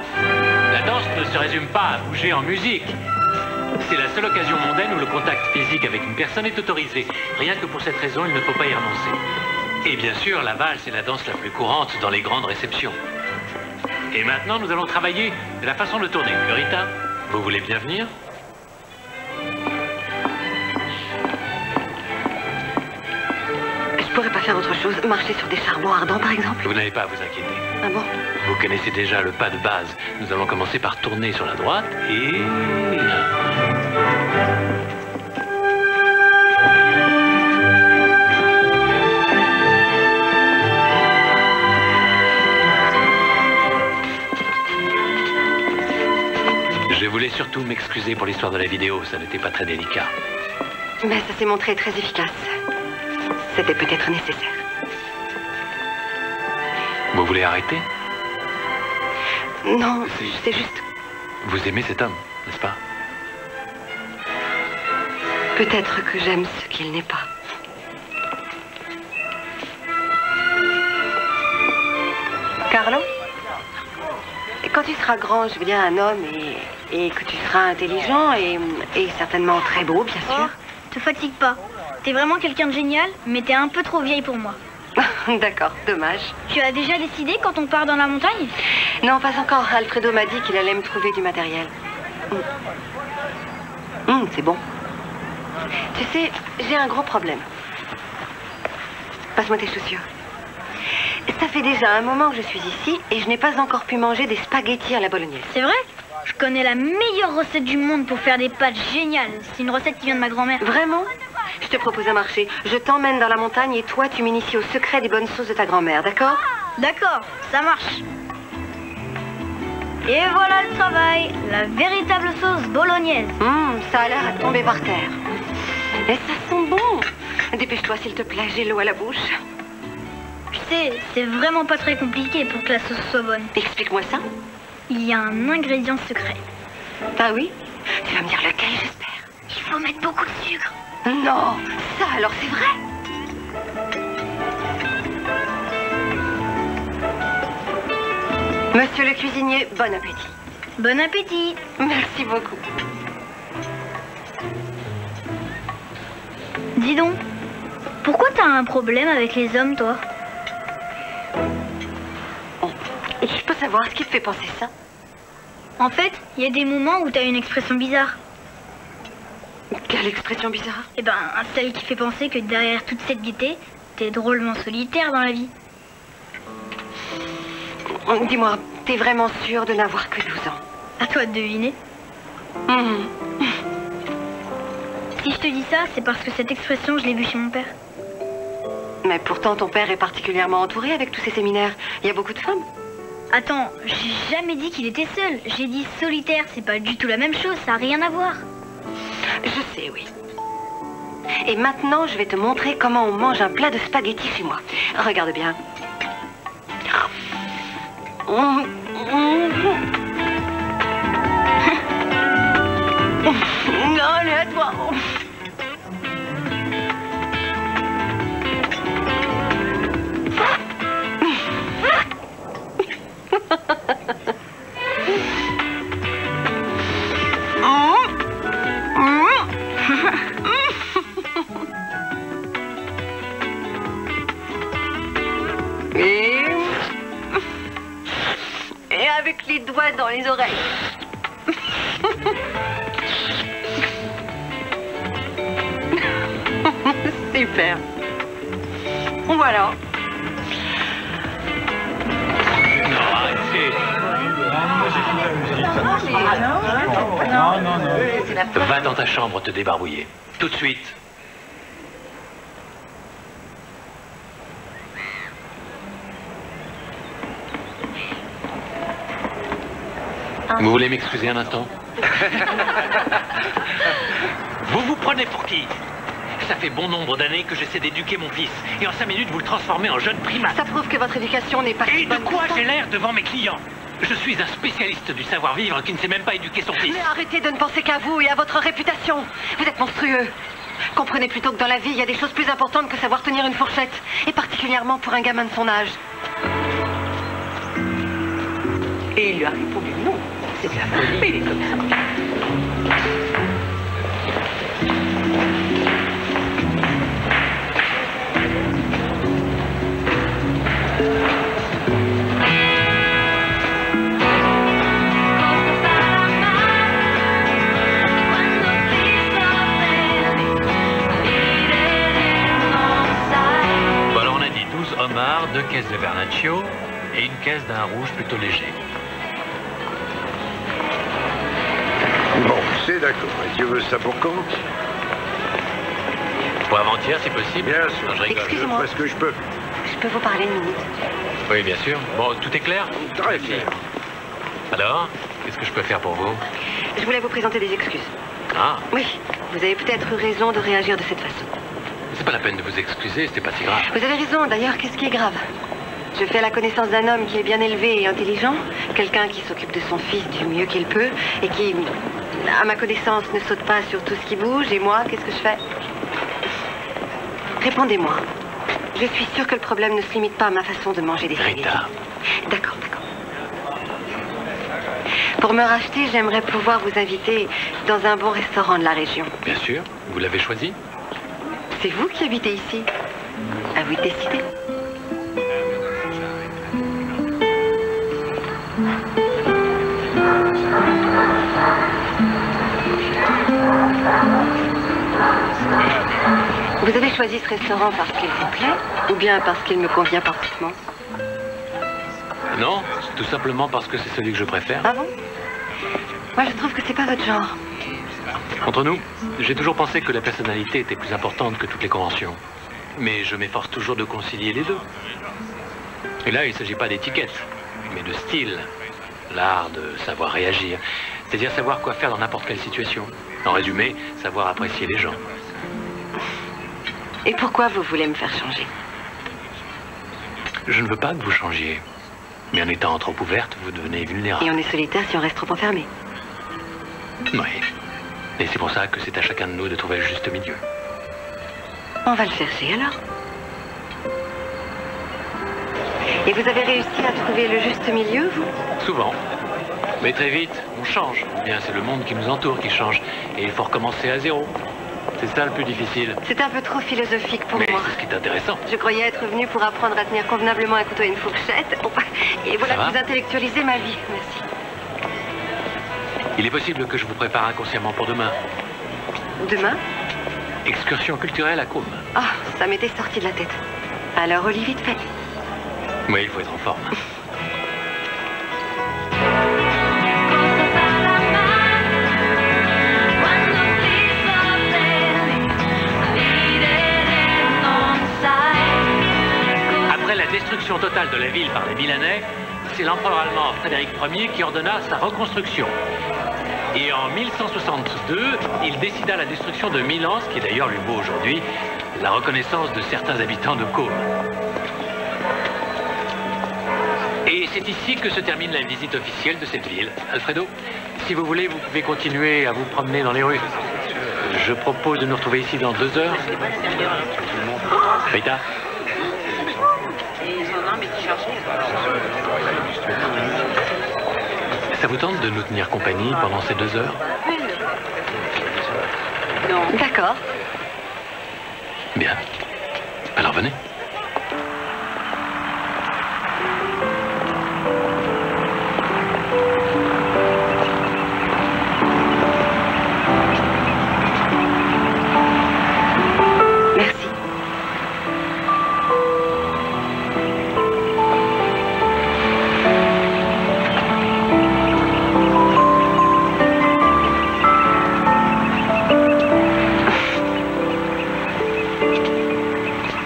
La danse ne se résume pas à bouger en musique. C'est la seule occasion mondaine où le contact physique avec une personne est autorisé. Rien que pour cette raison, il ne faut pas y renoncer. Et bien sûr, la valse est la danse la plus courante dans les grandes réceptions. Et maintenant, nous allons travailler la façon de tourner. Rita, vous voulez bien venir? Je pourrais pas faire autre chose. Marcher sur des charbons ardents, par exemple? Vous n'avez pas à vous inquiéter. Ah bon? Vous connaissez déjà le pas de base. Nous allons commencer par tourner sur la droite et... Je voulais surtout m'excuser pour l'histoire de la vidéo. Ça n'était pas très délicat. Mais ça s'est montré très efficace. C'était peut-être nécessaire. Vous voulez arrêter? Non, c'est juste... Vous aimez cet homme, n'est-ce pas? Peut-être que j'aime ce qu'il n'est pas. Carlo? Quand tu seras grand, je veux dire un homme, et que tu seras intelligent et certainement très beau, bien sûr. Oh, te fatigue pas. T'es vraiment quelqu'un de génial, mais t'es un peu trop vieille pour moi. D'accord, dommage. Tu as déjà décidé quand on part dans la montagne? Non, pas encore. Alfredo m'a dit qu'il allait me trouver du matériel. C'est bon. Tu sais, j'ai un gros problème. Passe-moi tes chaussures. Ça fait déjà un moment que je suis ici et je n'ai pas encore pu manger des spaghettis à la bolognaise. C'est vrai? Je connais la meilleure recette du monde pour faire des pâtes géniales. C'est une recette qui vient de ma grand-mère. Vraiment? Je te propose un marché. Je t'emmène dans la montagne et toi, tu m'inities au secret des bonnes sauces de ta grand-mère, d'accord? D'accord, ça marche. Et voilà le travail. La véritable sauce bolognaise. Ça a l'air à tomber par terre. Et ça sent bon. Dépêche-toi, s'il te plaît, j'ai l'eau à la bouche. Tu sais, c'est vraiment pas très compliqué pour que la sauce soit bonne. Explique-moi ça. Il y a un ingrédient secret. Ah oui? Tu vas me dire lequel, j'espère. Il faut mettre beaucoup de sucre. Non, ça alors c'est vrai. Monsieur le cuisinier, bon appétit. Bon appétit. Merci beaucoup. Dis donc, pourquoi t'as un problème avec les hommes, toi? Je peux savoir ce qui te fait penser ça? En fait, il y a des moments où t'as une expression bizarre. Quelle expression bizarre? Eh ben, celle qui fait penser que derrière toute cette gaieté, t'es drôlement solitaire dans la vie. Dis-moi, t'es vraiment sûre de n'avoir que 12 ans? À toi de deviner. Si je te dis ça, c'est parce que cette expression, je l'ai vue chez mon père. Mais pourtant, ton père est particulièrement entouré avec tous ces séminaires. Il y a beaucoup de femmes. Attends, j'ai jamais dit qu'il était seul. J'ai dit solitaire, c'est pas du tout la même chose, ça a rien à voir. Je sais, oui. Et maintenant, je vais te montrer comment on mange un plat de spaghettis chez moi. Regarde bien. Non, allez, à toi. Et avec les doigts dans les oreilles. Super. Voilà. Va dans ta chambre te débarbouiller. Tout de suite. Vous voulez m'excuser un instant? Vous vous prenez pour qui? Ça fait bon nombre d'années que j'essaie d'éduquer mon fils. Et en 5 minutes, vous le transformez en jeune primate. Ça prouve que votre éducation n'est pas... Et de quoi j'ai l'air devant mes clients? Je suis un spécialiste du savoir-vivre qui ne sait même pas éduquer son fils. Mais arrêtez de ne penser qu'à vous et à votre réputation. Vous êtes monstrueux. Comprenez plutôt que dans la vie, il y a des choses plus importantes que savoir tenir une fourchette. Et particulièrement pour un gamin de son âge. Et il lui a répondu non. C'est de la folie. Mais il est comme ça. Bon, alors on a dit 12 homards, 2 caisses de vernaccio et une caisse d'un rouge plutôt léger. Bon, c'est d'accord. Et tu veux ça pour quand? Pour avant-hier, si possible. Bien sûr. Non, je rigole. Excusez-moi. Je fais ce que je peux. Je peux vous parler une minute? Oui, bien sûr. Bon, tout est clair? Très bien. Alors, qu'est-ce que je peux faire pour vous? Je voulais vous présenter des excuses. Ah, Oui, vous avez peut-être eu raison de réagir de cette façon. c'est pas la peine de vous excuser, c'était pas si grave. Vous avez raison, d'ailleurs, qu'est-ce qui est grave? Je fais la connaissance d'un homme qui est bien élevé et intelligent, quelqu'un qui s'occupe de son fils du mieux qu'il peut, et qui, à ma connaissance, ne saute pas sur tout ce qui bouge, et moi, qu'est-ce que je fais? Répondez-moi. Je suis sûre que le problème ne se limite pas à ma façon de manger des spaghettis. Rita. D'accord, d'accord. Pour me racheter, j'aimerais pouvoir vous inviter dans un bon restaurant de la région. Bien sûr, vous l'avez choisi? C'est vous qui habitez ici. À vous de décider. Vous avez choisi ce restaurant parce qu'il vous plaît ou bien parce qu'il me convient parfaitement? Non, tout simplement parce que c'est celui que je préfère. Ah bon? Moi, je trouve que c'est pas votre genre. Entre nous, j'ai toujours pensé que la personnalité était plus importante que toutes les conventions. Mais je m'efforce toujours de concilier les deux. Et là, il ne s'agit pas d'étiquette, mais de style. L'art de savoir réagir. C'est-à-dire savoir quoi faire dans n'importe quelle situation. En résumé, savoir apprécier les gens. Et pourquoi vous voulez me faire changer? Je ne veux pas que vous changiez. Mais en étant trop ouverte, vous devenez vulnérable. Et on est solitaire si on reste trop enfermé. Oui. Et c'est pour ça que c'est à chacun de nous de trouver le juste milieu. On va le chercher alors. Et vous avez réussi à trouver le juste milieu, vous? Souvent. Mais très vite, on change. Ou bien c'est le monde qui nous entoure qui change. Et il faut recommencer à zéro. C'est ça le plus difficile. C'est un peu trop philosophique pour Mais moi. c'est ce qui est intéressant. Je croyais être venue pour apprendre à tenir convenablement un couteau et une fourchette. Et voilà Ça va que vous intellectualisez ma vie. Merci. Il est possible que je vous prépare inconsciemment pour demain. Demain? Excursion culturelle à Côme. Ah, ça m'était sorti de la tête. Alors, au lit vite fait. Oui, il faut être en forme. Après la destruction totale de la ville par les Milanais, c'est l'empereur allemand Frédéric Ier qui ordonna sa reconstruction. Et en 1162, il décida la destruction de Milan, ce qui est d'ailleurs lui vaut aujourd'hui la reconnaissance de certains habitants de Côme. Et c'est ici que se termine la visite officielle de cette ville. Alfredo, si vous voulez, vous pouvez continuer à vous promener dans les rues. Je propose de nous retrouver ici dans 2 heures. Rita? Ça vous tente de nous tenir compagnie pendant ces 2 heures? D'accord. Bien. Alors venez. Merci.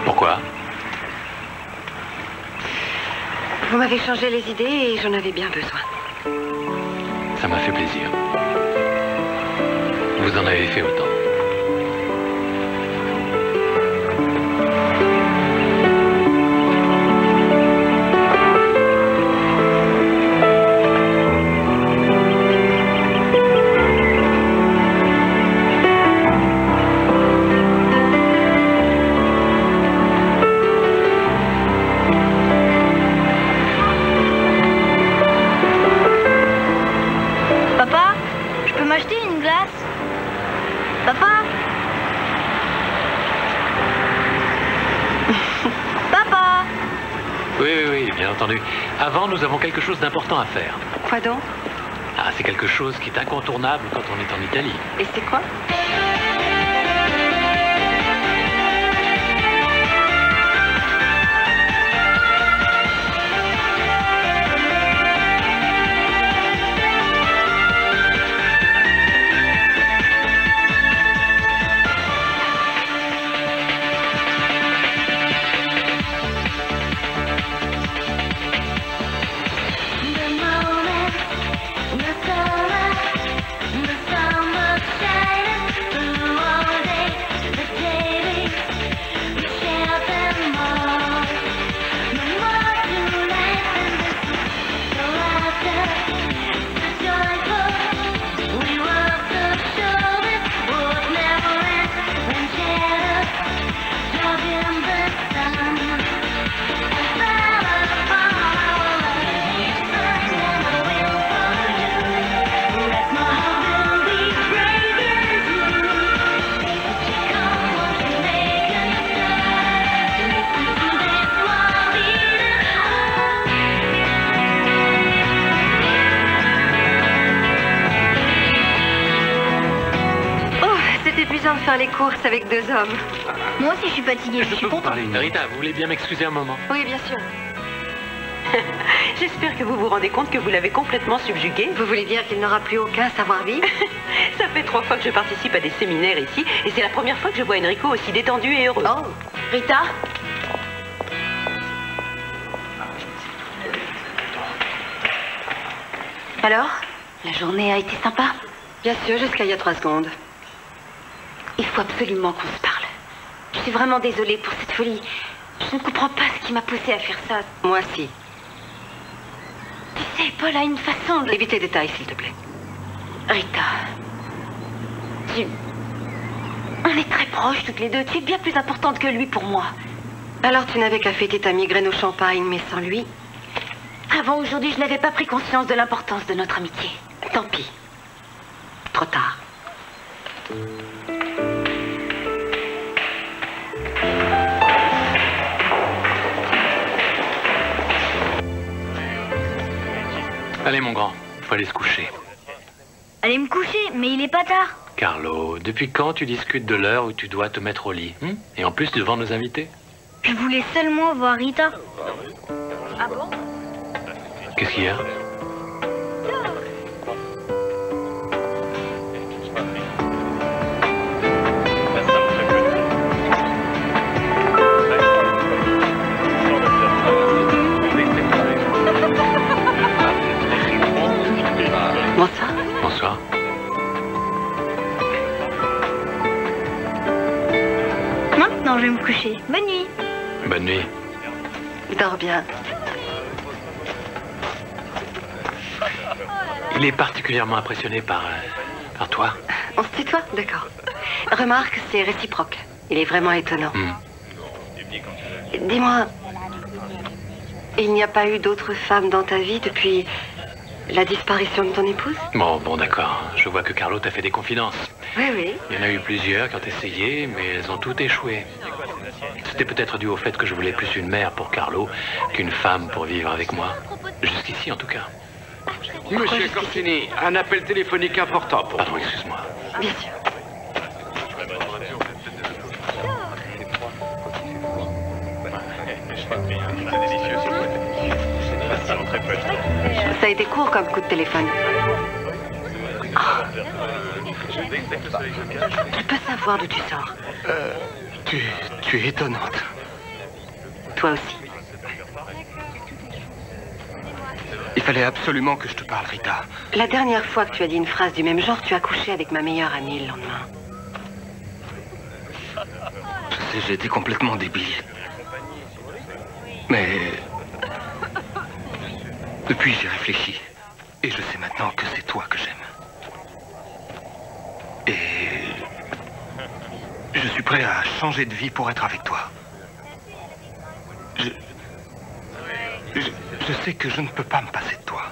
Pourquoi? Vous m'avez changé les idées et j'en avais bien besoin. Ça m'a fait plaisir. Vous en avez fait autant. Papa, je peux m'acheter une glace? Papa? Papa? Oui, bien entendu. Avant, nous avons quelque chose d'important à faire. Quoi donc? Ah, c'est quelque chose qui est incontournable quand on est en Italie. Et c'est quoi? De faire les courses avec 2 hommes. Moi aussi, je suis fatiguée. Je suis contente. Rita, vous voulez bien m'excuser un moment? Oui, bien sûr. J'espère que vous vous rendez compte que vous l'avez complètement subjugué. Vous voulez dire qu'il n'aura plus aucun savoir-vivre? Ça fait 3 fois que je participe à des séminaires ici et c'est la première fois que je vois Enrico aussi détendu et heureux. Oh, Rita? Alors, la journée a été sympa? Bien sûr, jusqu'à il y a 3 secondes. Il faut absolument qu'on se parle. Je suis vraiment désolée pour cette folie. Je ne comprends pas ce qui m'a poussée à faire ça. Moi, si. Tu sais, Paul a une façon de... Évite les détails, s'il te plaît. Rita, on est très proches toutes les deux. Tu es bien plus importante que lui pour moi. Alors tu n'avais qu'à fêter ta migraine au champagne, mais sans lui? Avant aujourd'hui, je n'avais pas pris conscience de l'importance de notre amitié. Tant pis. Trop tard. Allez, mon grand, faut aller se coucher. Allez me coucher, mais il est pas tard. Carlo, depuis quand tu discutes de l'heure où tu dois te mettre au lit, Et en plus devant nos invités? Je voulais seulement voir Rita. Ah bon? Qu'est-ce qu'il y a? Dors bien. Il est particulièrement impressionné par toi. On se tutoie? D'accord. Remarque, c'est réciproque. Il est vraiment étonnant. Dis-moi, il n'y a pas eu d'autres femmes dans ta vie depuis la disparition de ton épouse? Bon, d'accord. Je vois que Carlo t'a fait des confidences. Oui, oui. Il y en a eu plusieurs qui ont essayé, mais elles ont toutes échoué. C'était peut-être dû au fait que je voulais plus une mère pour Carlo qu'une femme pour vivre avec moi. Jusqu'ici, en tout cas. Monsieur Corsini, un appel téléphonique important pour Pardon, excuse-moi. Bien sûr. Ça a été court comme coup de téléphone. Oh. Tu peux savoir d'où tu sors. Tu es étonnante. Toi aussi. Il fallait absolument que je te parle, Rita. La dernière fois que tu as dit une phrase du même genre, tu as couché avec ma meilleure amie le lendemain. Je sais, j'ai été complètement débile. Mais... depuis, j'ai réfléchi. Et je sais maintenant que c'est toi que j'aime. Et... je suis prêt à changer de vie pour être avec toi. Je sais que je ne peux pas me passer de toi.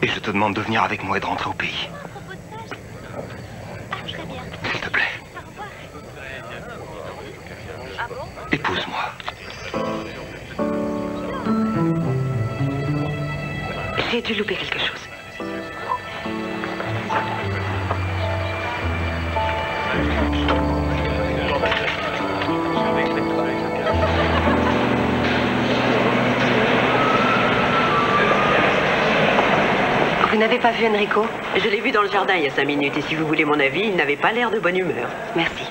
Et je te demande de venir avec moi et de rentrer au pays. S'il te plaît. Épouse-moi. J'ai dû louper quelque chose. Vous n'avez pas vu Enrico? Je l'ai vu dans le jardin il y a 5 minutes et si vous voulez mon avis, il n'avait pas l'air de bonne humeur. Merci.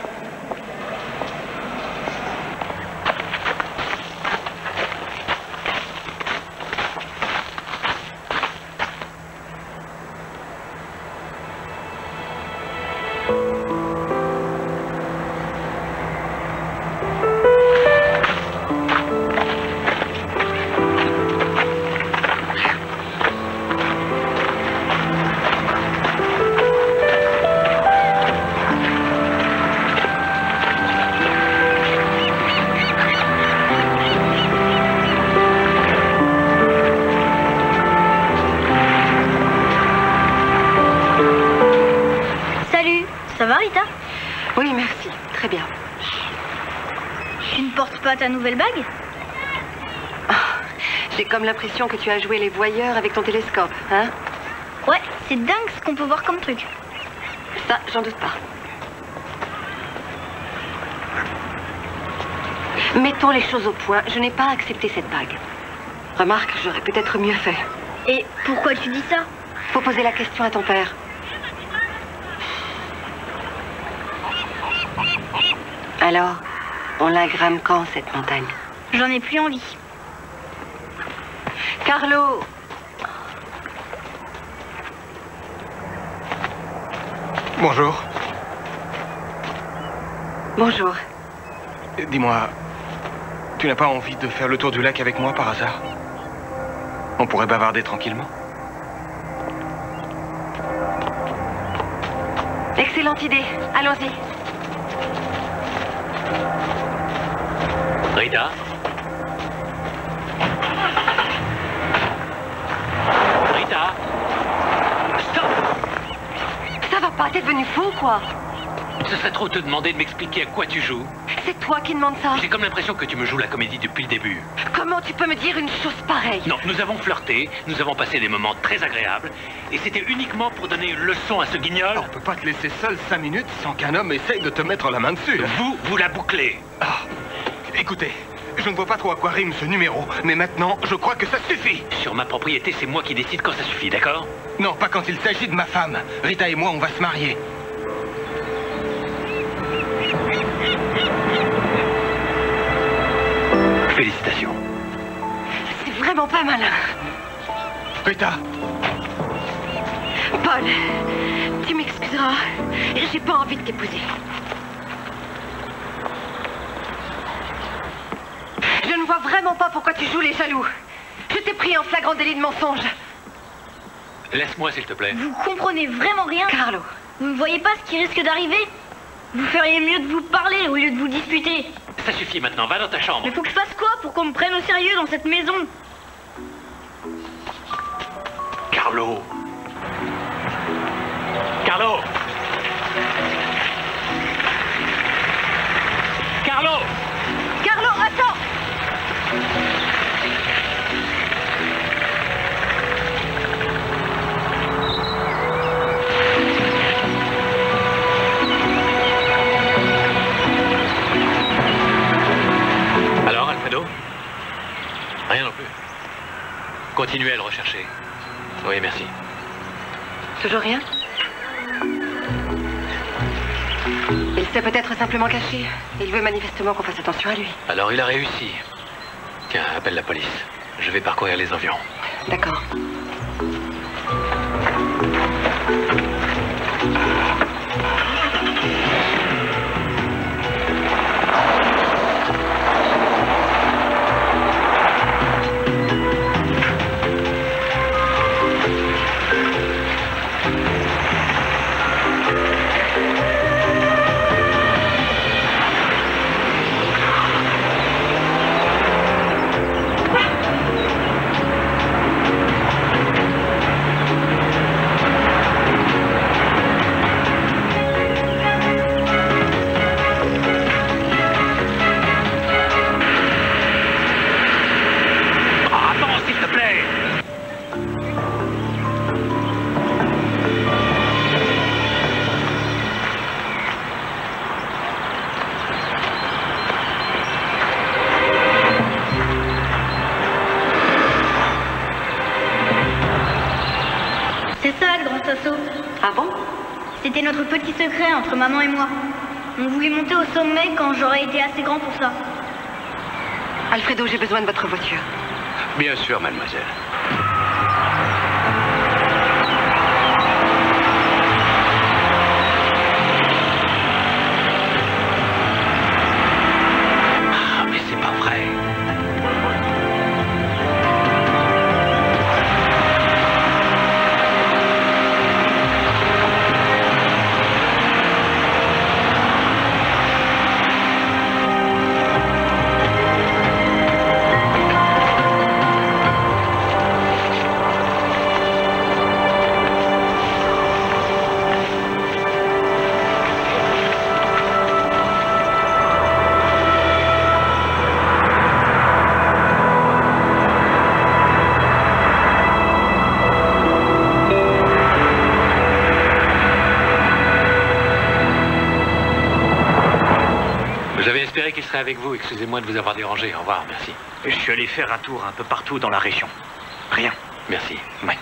Ça va, Rita? Oui, merci. Très bien. Tu ne portes pas ta nouvelle bague? Oh, j'ai comme l'impression que tu as joué les voyeurs avec ton télescope, hein? Ouais, c'est dingue ce qu'on peut voir comme truc. Ça, j'en doute pas. Mettons les choses au point. Je n'ai pas accepté cette bague. Remarque, j'aurais peut-être mieux fait. Et pourquoi tu dis ça? Faut poser la question à ton père. Alors, on la grame quand, cette montagne? J'en ai plus envie. Carlo! Bonjour. Bonjour. Dis-moi, tu n'as pas envie de faire le tour du lac avec moi par hasard? On pourrait bavarder tranquillement. Excellente idée. Allons-y. Rita? Rita? Stop! Ça va pas, t'es devenu fou, quoi? Ce serait trop te demander de m'expliquer à quoi tu joues. C'est toi qui demandes ça. J'ai comme l'impression que tu me joues la comédie depuis le début. Comment tu peux me dire une chose pareille? Non, nous avons flirté, nous avons passé des moments très agréables, et c'était uniquement pour donner une leçon à ce guignol. On peut pas te laisser seul 5 minutes sans qu'un homme essaye de te mettre la main dessus. Vous la bouclez. Ah, écoutez, je ne vois pas trop à quoi rime ce numéro, mais maintenant, je crois que ça suffit. Sur ma propriété, c'est moi qui décide quand ça suffit, d'accord? Non, pas quand il s'agit de ma femme. Rita et moi, on va se marier. Félicitations. C'est vraiment pas malin. Rita! Paul, tu m'excuseras. J'ai pas envie de t'épouser. vois vraiment pas pourquoi tu joues les jaloux. Je t'ai pris en flagrant délit de mensonge. Laisse-moi, s'il te plaît. Vous comprenez vraiment rien? Carlo. Vous ne voyez pas ce qui risque d'arriver? Vous feriez mieux de vous parler au lieu de vous disputer. Ça suffit maintenant, va dans ta chambre. Mais faut que je fasse quoi pour qu'on me prenne au sérieux dans cette maison? Carlo. Carlo. Carlo. Carlo, attends! Alors, Alfredo? Rien non plus. Continuez à le rechercher. Oui, merci. Toujours rien? Il s'est peut-être simplement caché. Il veut manifestement qu'on fasse attention à lui. Alors, il a réussi. Tiens, appelle la police. Je vais parcourir les environs. D'accord. Ah bon? C'était notre petit secret entre maman et moi. On voulait monter au sommet quand j'aurais été assez grand pour ça. Alfredo, j'ai besoin de votre voiture. Bien sûr, mademoiselle. Ah, mais c'est pas vrai. J'avais espéré qu'il serait avec vous. Excusez-moi de vous avoir dérangé. Au revoir, merci. Je suis allé faire un tour un peu partout dans la région. Rien. Merci. Ouais.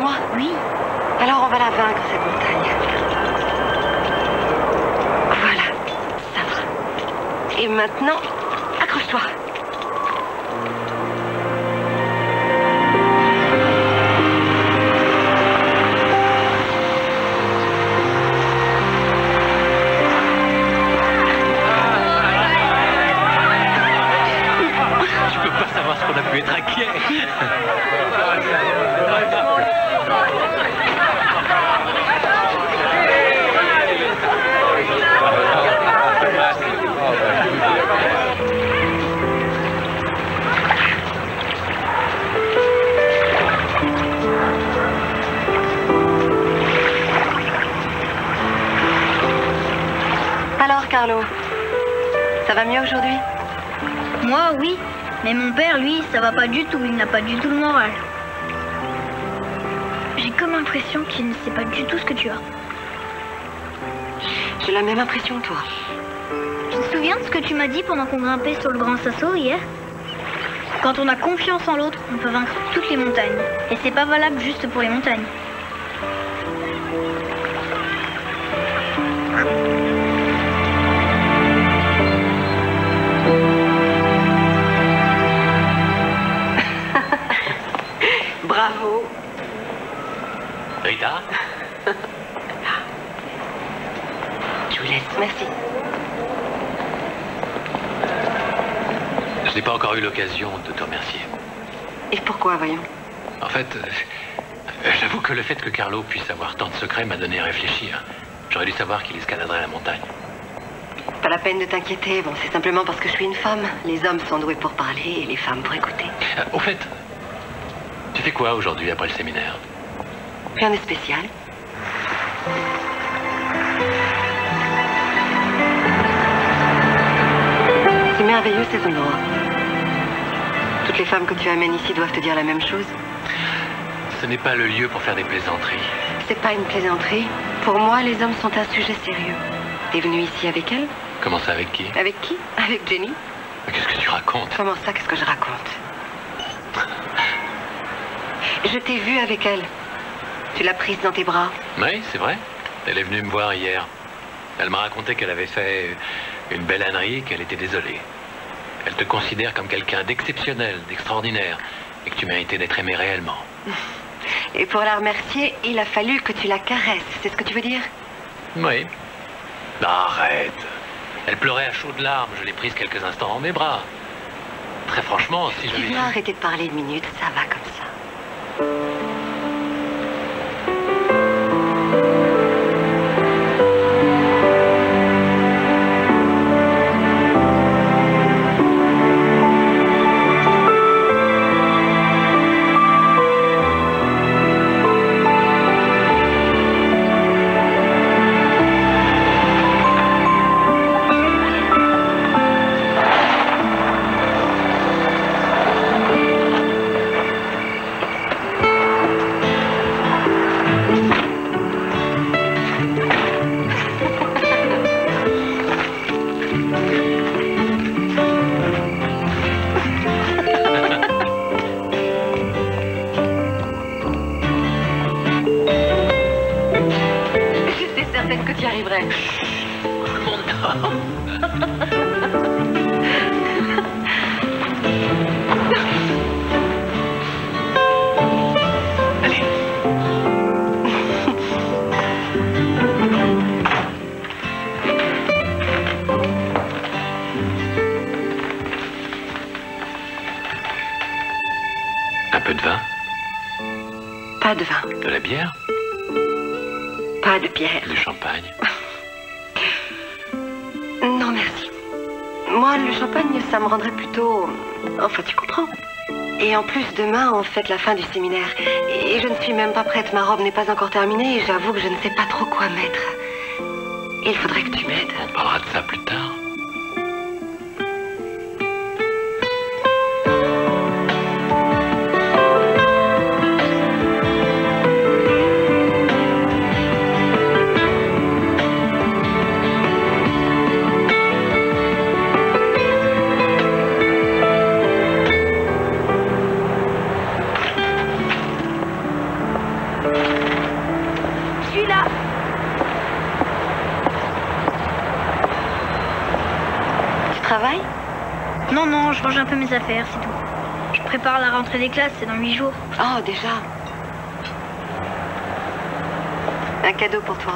moi? Oui. Alors on va la vaincre, cette montagne. Voilà, ça va. Et maintenant, accroche-toi. Je peux pas savoir ce qu'on a pu être inquiet. Alors, Carlo, ça va mieux aujourd'hui? Moi, oui. Mais mon père, lui, ça va pas du tout. Il n'a pas du tout le moral. J'ai comme l'impression qu'il ne sait pas du tout ce que tu as. J'ai la même impression que toi. Tu te souviens de ce que tu m'as dit pendant qu'on grimpait sur le Grand Sasso hier? Quand on a confiance en l'autre, on peut vaincre toutes les montagnes. Et c'est pas valable juste pour les montagnes. Bravo. Rita? Je vous laisse, merci. Je n'ai pas encore eu l'occasion de te remercier. Et pourquoi, voyons? En fait, j'avoue que le fait que Carlo puisse avoir tant de secrets m'a donné à réfléchir. J'aurais dû savoir qu'il escaladerait la montagne. Pas la peine de t'inquiéter. Bon, c'est simplement parce que je suis une femme. Les hommes sont doués pour parler et les femmes pour écouter. Au fait, tu fais quoi aujourd'hui après le séminaire? Rien de spécial. C'est merveilleux ces endroits. Toutes les femmes que tu amènes ici doivent te dire la même chose. Ce n'est pas le lieu pour faire des plaisanteries. C'est pas une plaisanterie. Pour moi, les hommes sont un sujet sérieux. T'es venu ici avec elle? Comment ça, avec qui? Avec qui? Avec Jenny? Mais qu'est-ce que tu racontes? Comment ça, qu'est-ce que je raconte? Je t'ai vue avec elle. Tu l'as prise dans tes bras. Oui, c'est vrai. Elle est venue me voir hier. Elle m'a raconté qu'elle avait fait une belle ânerie et qu'elle était désolée. Elle te considère comme quelqu'un d'exceptionnel, d'extraordinaire, et que tu méritais d'être aimé réellement. Et pour la remercier, il a fallu que tu la caresses. C'est ce que tu veux dire? Oui. Arrête. Elle pleurait à chaudes larmes. Je l'ai prise quelques instants dans mes bras. Très franchement, si je Tu lui... dois arrêter de parler une minute, ça va comme ça. Que tu y arriverais. Mon nom. Allez. Un peu de vin? Pas de vin. De la bière? Pas de bière. Du champagne? Non, merci. Moi, le champagne, ça me rendrait plutôt... Enfin, tu comprends. Et en plus, demain, on fête la fin du séminaire. Et je ne suis même pas prête. Ma robe n'est pas encore terminée et j'avoue que je ne sais pas trop quoi mettre. Il faudrait que tu m'aides. On parlera de ça plus tard. travailles? Non, non, je range un peu mes affaires, c'est tout. Je prépare la rentrée des classes, c'est dans 8 jours. Oh, déjà. Un cadeau pour toi.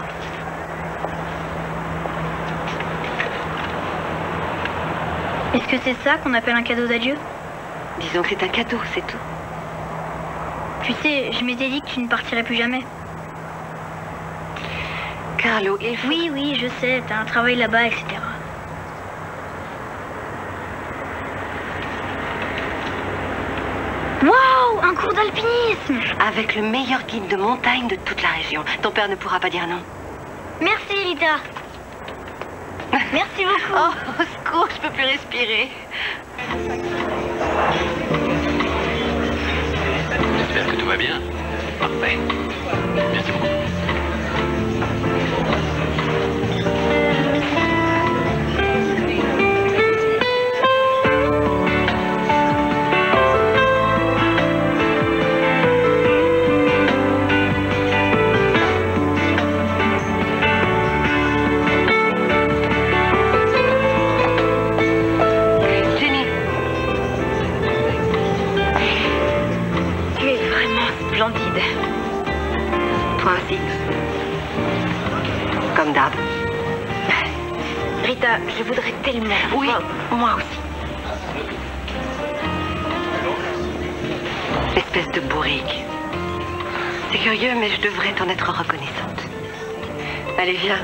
Est-ce que c'est ça qu'on appelle un cadeau d'adieu? Disons que c'est un cadeau, c'est tout. Tu sais, je m'étais dit que tu ne partirais plus jamais. Carlo, il faut... Oui, oui, je sais, t'as un travail là-bas, etc. Waouh, un cours d'alpinisme! Avec le meilleur guide de montagne de toute la région. Ton père ne pourra pas dire non. Merci, Rita. Merci beaucoup. Oh, au secours, je peux plus respirer. J'espère que tout va bien. Parfait. Merci beaucoup. Splendide. Toi aussi. Comme d'hab. Rita, je voudrais tellement... Oui, moi aussi. Espèce de bourrique. C'est curieux, mais je devrais t'en être reconnaissante. Allez, viens.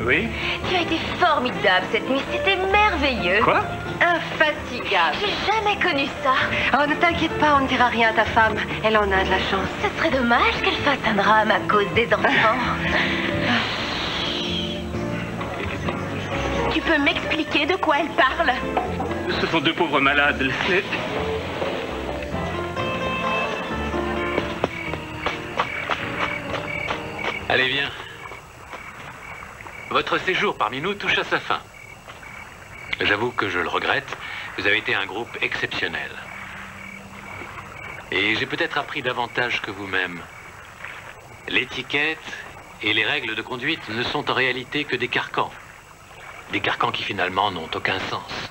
Oui? Tu as été formidable cette nuit, c'était merveilleux. Quoi? Infatigable. J'ai jamais connu ça. Oh, ne t'inquiète pas, on ne dira rien à ta femme. Elle en a de la chance. Ce serait dommage qu'elle fasse un drame à cause des enfants. Tu peux m'expliquer de quoi elle parle? Ce sont deux pauvres malades, laisse-les. Allez, viens. Votre séjour parmi nous touche à sa fin. J'avoue que je le regrette. Vous avez été un groupe exceptionnel. Et j'ai peut-être appris davantage que vous-même. L'étiquette et les règles de conduite ne sont en réalité que des carcans. Des carcans qui finalement n'ont aucun sens.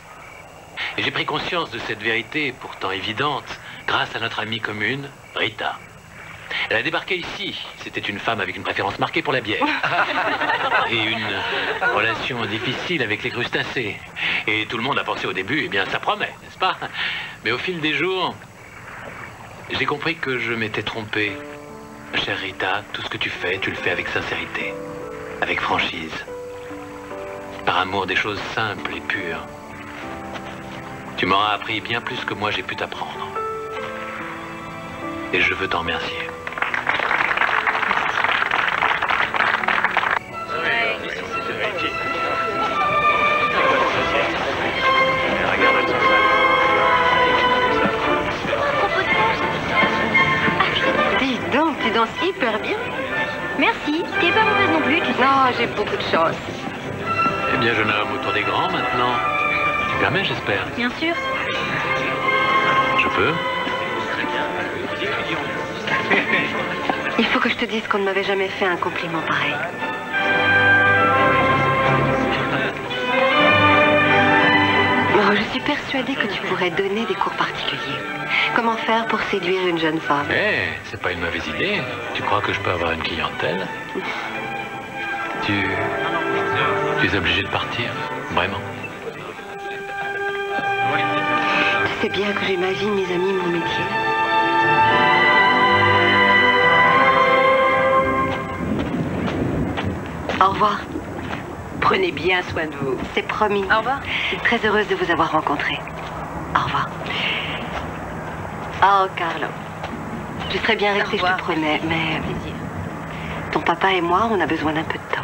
Et j'ai pris conscience de cette vérité pourtant évidente grâce à notre amie commune, Rita. Elle a débarqué ici. C'était une femme avec une préférence marquée pour la bière. Et une relation difficile avec les crustacés. Et tout le monde a pensé au début, eh bien ça promet, n'est-ce pas? Mais au fil des jours, j'ai compris que je m'étais trompé. Chère Rita, tout ce que tu le fais avec sincérité, avec franchise, par amour des choses simples et pures. Tu m'auras appris bien plus que moi j'ai pu t'apprendre. Et je veux t'en remercier. Dis donc, tu danses hyper bien. Merci, t'es pas mauvaise non plus, tu sais. Non, j'ai beaucoup de chance. Eh bien, jeune homme, autour des grands maintenant. Tu permets, j'espère? Bien sûr. Je peux? Il faut que je te dise qu'on ne m'avait jamais fait un compliment pareil. Oh, je suis persuadée que tu pourrais donner des cours particuliers. Comment faire pour séduire une jeune femme? Eh, c'est pas une mauvaise idée. Tu crois que je peux avoir une clientèle? Tu es obligé de partir, vraiment? Tu sais bien que j'imagine mes amis mon métier. Au revoir. Prenez bien soin de vous. C'est promis. Au revoir. Je suis très heureuse de vous avoir rencontré. Au revoir. Oh, Carlo. Je serais bien restée, je te promets, mais... Ton papa et moi, on a besoin d'un peu de temps.